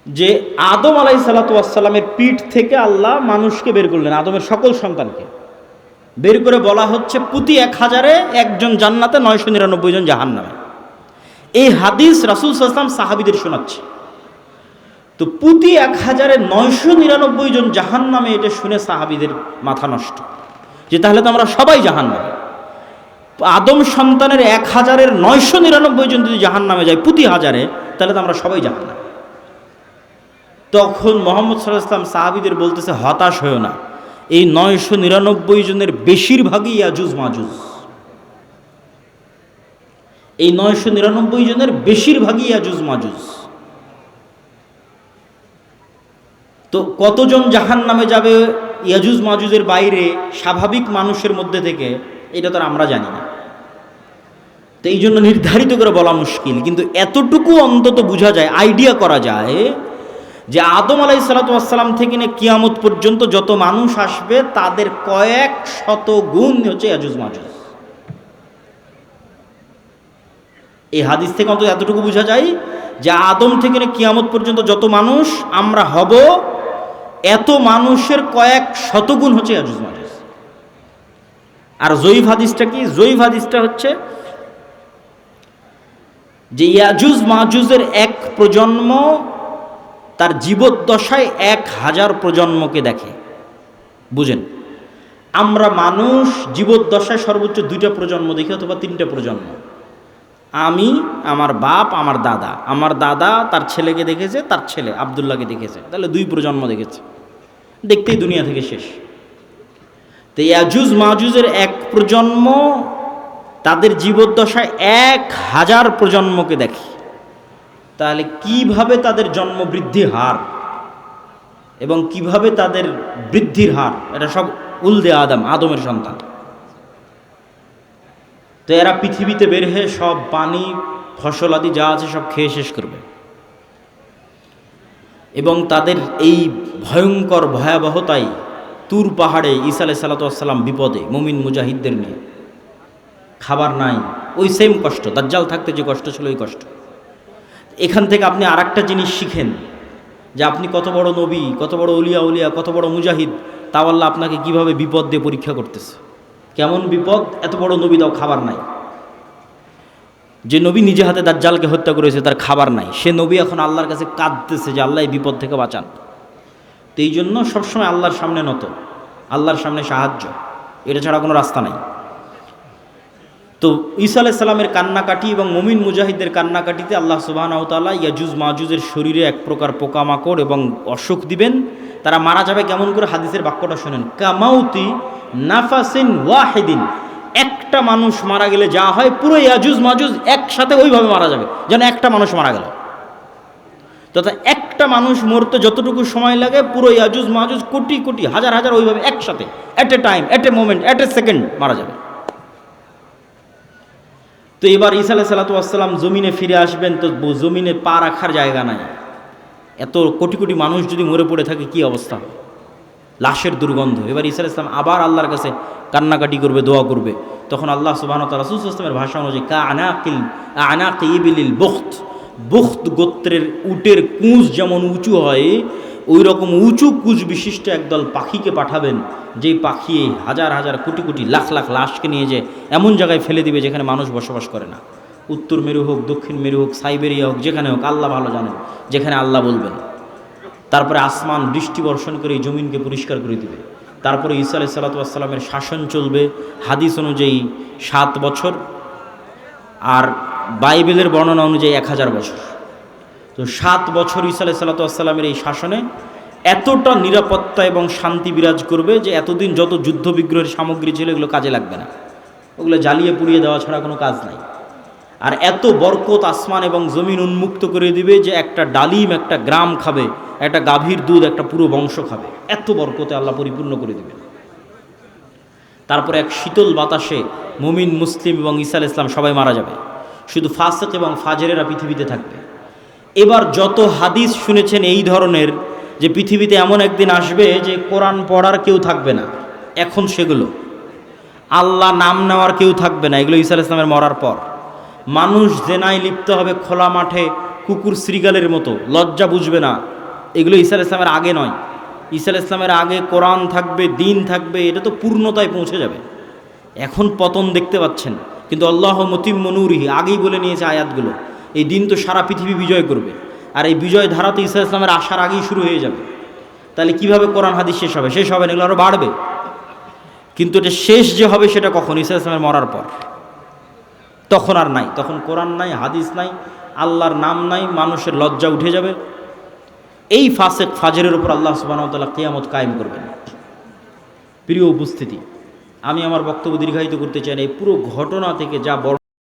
Speaker 1: যে আদম আলাইহিস সালাতু ওয়াস সালামের পিঠ থেকে আল্লাহ মানুষকে বের করলেন, আদমের সকল সন্তানকে বের করে বলা হচ্ছে প্রতি 1000-এ একজন জান্নাতে, 999 জন জাহান্নামে। এই হাদিস রাসূল সাল্লাল্লাহু আলাইহি ওয়াসাল্লাম সাহাবীদের শোনাচ্ছে। তো প্রতি 1000-এ 999 জন জাহান্নামে, এটা শুনে সাহাবীদের মাথা নষ্ট, যে তাহলে তো আমরা সবাই জাহান্নামে। আদম সন্তানের 1000-এর 999 জন যদি জাহান্নামে যায় প্রতি 1000-এ, তাহলে তো আমরা সবাই জাহান্নামে। তখন মুহাম্মদ সাল্লাল্লাহু আলাইহি ওয়াসাল্লাম সাহাবীদের বলতেছে হতাশ হয়েও না, এই 999 জনের বেশিরভাগই ইয়াজুজ মাজুজ। এই 999 জনের বেশিরভাগই ইয়াজুজ মাজুজ। তো কতজন জাহান্নামে যাবে ইয়াজুজ মাজুজের বাইরে স্বাভাবিক মানুষের মধ্যে থেকে, এটা তো আমরা জানি না। তো এই জন্য নির্ধারিত করে বলা মুশকিল, কিন্তু এতটুকু অন্তত বোঝা যায়, আইডিয়া করা যায় যে আদম আলাইহিস সালাতু ওয়াস সালাম থেকে নিয়ে কিয়ামত পর্যন্ত যত মানুষ আসবে তাদের কয়েক শত গুণ হচ্ছে ইয়াজুজ মাজুজ। এই হাদিস থেকে অন্তত এতটুকু বোঝা যায় যে আদম থেকে নিয়ে কিয়ামত পর্যন্ত যত মানুষ আমরা হব, এত মানুষের কয়েক শতগুণ হচ্ছে ইয়াজুজ মাজুজ। আর জয়ীফ হাদিসটা কি? জয়ীফ হাদিসটা হচ্ছে যে ইয়াজুজ মাজুজের এক প্রজন্ম তার জীবদ্দশায় 1000 প্রজন্মকে দেখে। বুঝেন, আমরা মানুষ জীবদ্দশায় সর্বোচ্চ 2টা প্রজন্ম দেখি অথবা 3টা প্রজন্ম। আমি, আমার বাপ, আমার দাদা তার ছেলেকে দেখেছে, তার ছেলে আব্দুল্লাহকে দেখেছে, তাহলে 2 প্রজন্ম দেখেছে, দেখতেই দুনিয়া থেকে শেষ। তো ইয়াজুজ মাজুজের এক প্রজন্ম তাদের জীবদ্দশায় 1000 প্রজন্মকে দেখে। তাহলে কিভাবে তাদের জন্ম বৃদ্ধির হার এবং কিভাবে তাদের বৃদ্ধির হার, এটা সব উলদে আদমের সন্তান। তো এরা পৃথিবীতে বের হয়ে সব পানি ফসল আদি যা আছে সব খেয়ে শেষ করবে, এবং তাদের এই ভয়ঙ্কর ভয়াবহতায় তুর পাহাড়ে ঈসা আলাইহিস সালাতু ওয়াস সালাম বিপদে মুমিন মুজাহিদদের নিয়ে, খাবার নাই, ওই সেম কষ্ট, দাজ্জাল থাকতে যে কষ্ট ছিল ওই কষ্ট। এখান থেকে আপনি আর একটা জিনিস শিখেন যে আপনি কত বড় নবী, কত বড় উলিয়া, কত বড় মুজাহিদ, তাও আল্লাহ আপনাকে কিভাবে বিপদ দিয়ে পরীক্ষা করতেছে। কেমন বিপদ? এত বড় নবী, তাও খাবার নাই। যে নবী নিজে হাতে দাজ্জালকে হত্যা করেছে তার খাবার নাই, সে নবী এখন আল্লাহর কাছে কাঁদতেছে যে আল্লাহ এই বিপদ থেকে বাঁচান। তো এই জন্য সবসময় আল্লাহর সামনে নত, আল্লাহর সামনে সাহায্য, এটা ছাড়া কোনো রাস্তা নাই। তো ঈসা আলাইহিস সালামের কান্নাকাটি এবং মুমিন মুজাহিদদের কান্নাকাটিতে আল্লাহ সুবহানাহু ওয়া তাআলা ইয়াজুজ মাজুজের শরীরে এক প্রকার পোকামাকড় এবং অসুখ দিবেন। তারা মারা যাবে কেমন করে? হাদিসের বাক্যটা শোনেন, কামাউতি নাফাসিন ওয়াহিদিন। একটা মানুষ মারা গেলে যা হয়, পুরো ইয়াজুজ মাজুজ একসাথে ওইভাবে মারা যাবে, যেন একটা মানুষ মারা গেল। তথা একটা মানুষ মরতে যতটুকু সময় লাগে, পুরো ইয়াজুজ মাজুজ কোটি কোটি হাজার হাজার ওইভাবে একসাথে, at a time, at a moment, at a second মারা যাবে। তো এবার ঈসা আলাইহিস সালাতু ওয়াস সালাম জমিনে ফিরে আসবেন, তো জমিনে পা রাখার জায়গা নাই। এত কোটি কোটি মানুষ যদি মরে পড়ে থাকে কি অবস্থা, লাশের দুর্গন্ধ। এবার ঈসা আলাইহিস সালাম আবার আল্লাহর কাছে কান্নাকাটি করবে, দোয়া করবে। তখন আল্লাহ সুবহানাহু ওয়া তাআলা রাসূল সাল্লাল্লাহু আলাইহি ওয়াসাল্লামের ভাষা অনুযায়ী আনাকি ইবিলিল বুখত, বুখত গোত্রের উটের কুঁজ যেমন উঁচু হয়, ওই রকম উঁচু কুঁজ বিশিষ্ট একদল পাখিকে পাঠাবেন, যেই পাখি হাজার হাজার কোটি কোটি লাখ লাখ লাশকে নিয়ে যে এমন জায়গায় ফেলে দিবে যেখানে মানুষ বসবাস করে না। উত্তর মেরু হোক, দক্ষিণ মেরু হোক, সাইবেরিয়া হোক, যেখানে হোক, আল্লাহ ভালো জানেন, যেখানে আল্লাহ বলবেন। তারপরে আসমান বৃষ্টি বর্ষণ করে এই জমিনকে পরিষ্কার করে দিবে। তারপরে ঈসা আলাইহিস সালাতু ওয়াস সালামের শাসন চলবে হাদিস অনুযায়ী 7 বছর, আর বাইবেলের বর্ণনা অনুযায়ী 1000 বছর। তো 7 বছর ঈসা আলাইহিস সালাতু ওয়াস সালামের এই শাসনে এতটা নিরাপত্তা এবং শান্তি বিরাজ করবে যে এতদিন যত যুদ্ধ বিগ্রহের সামগ্রী ছিল এগুলো কাজে লাগবে না, ওগুলো জ্বালিয়ে পুড়িয়ে দেওয়া ছাড়া কোনো কাজ নাই। আর এত বরকত আসমান এবং জমিন উন্মুক্ত করে দিবে যে একটা ডালিম একটা গ্রাম খাবে, একটা গাভীর দুধ একটা পুরো বংশ খাবে, এত বরকতে আল্লাহ পরিপূর্ণ করে দিবে। তারপরে এক শীতল বাতাসে মুমিন, মুসলিম এবং ঈসা আলাইহিস সালাম সবাই মারা যাবে, শুধু ফাসিক এবং ফাজেরেরা পৃথিবীতে থাকবে। এবার যত হাদিস শুনেছেন এই ধরনের, যে পৃথিবীতে এমন একদিন আসবে যে কোরআন পড়ার কেউ থাকবে না, এখন সেগুলো আল্লাহ নাম নেওয়ার কেউ থাকবে না, এগুলো ঈসা আলাইহিস সালামের মরার পর। মানুষ জেনায় লিপ্ত হবে খোলা মাঠে কুকুর শ্রীগালের মতো, লজ্জা বুঝবে না, এগুলো ঈসা আলাইহিস সালামের আগে নয়। ঈসা আলাইহিস সালামের আগে কোরআন থাকবে, দিন থাকবে, এটা তো পূর্ণতায় পৌঁছে যাবে। এখন পতন দেখতে পাচ্ছেন, কিন্তু আল্লাহ মুতিম্মু নূরিহি আগেই বলে নিয়েছে আয়াতগুলো, এই দিন তো সারা পৃথিবী বিজয় করবে, আর এই বিজয় ধারা তো ঈসা আলাইহিস সালামের আসার আগেই শুরু হয়ে যাবে। তাহলে কিভাবে কোরআন হাদিস শেষ হবে? শেষ হবে না, এগুলো আরও বাড়বে। কিন্তু এটা শেষ যে হবে সেটা কখন? ঈসা আলাইহিস সালামের মরার পর। তখন আর নাই, তখন কোরআন নাই, হাদিস নাই, আল্লাহর নাম নাই, মানুষের লজ্জা উঠে যাবে। এই ফাসিক ফাজরের উপর আল্লাহ সুবহানাহু ওয়া তাআলা কিয়ামত কায়েম করবেন। প্রিয় উপস্থিতি, আমি আমার বক্তব্য দীর্ঘায়িত করতে চাই না, এই পুরো ঘটনা থেকে যা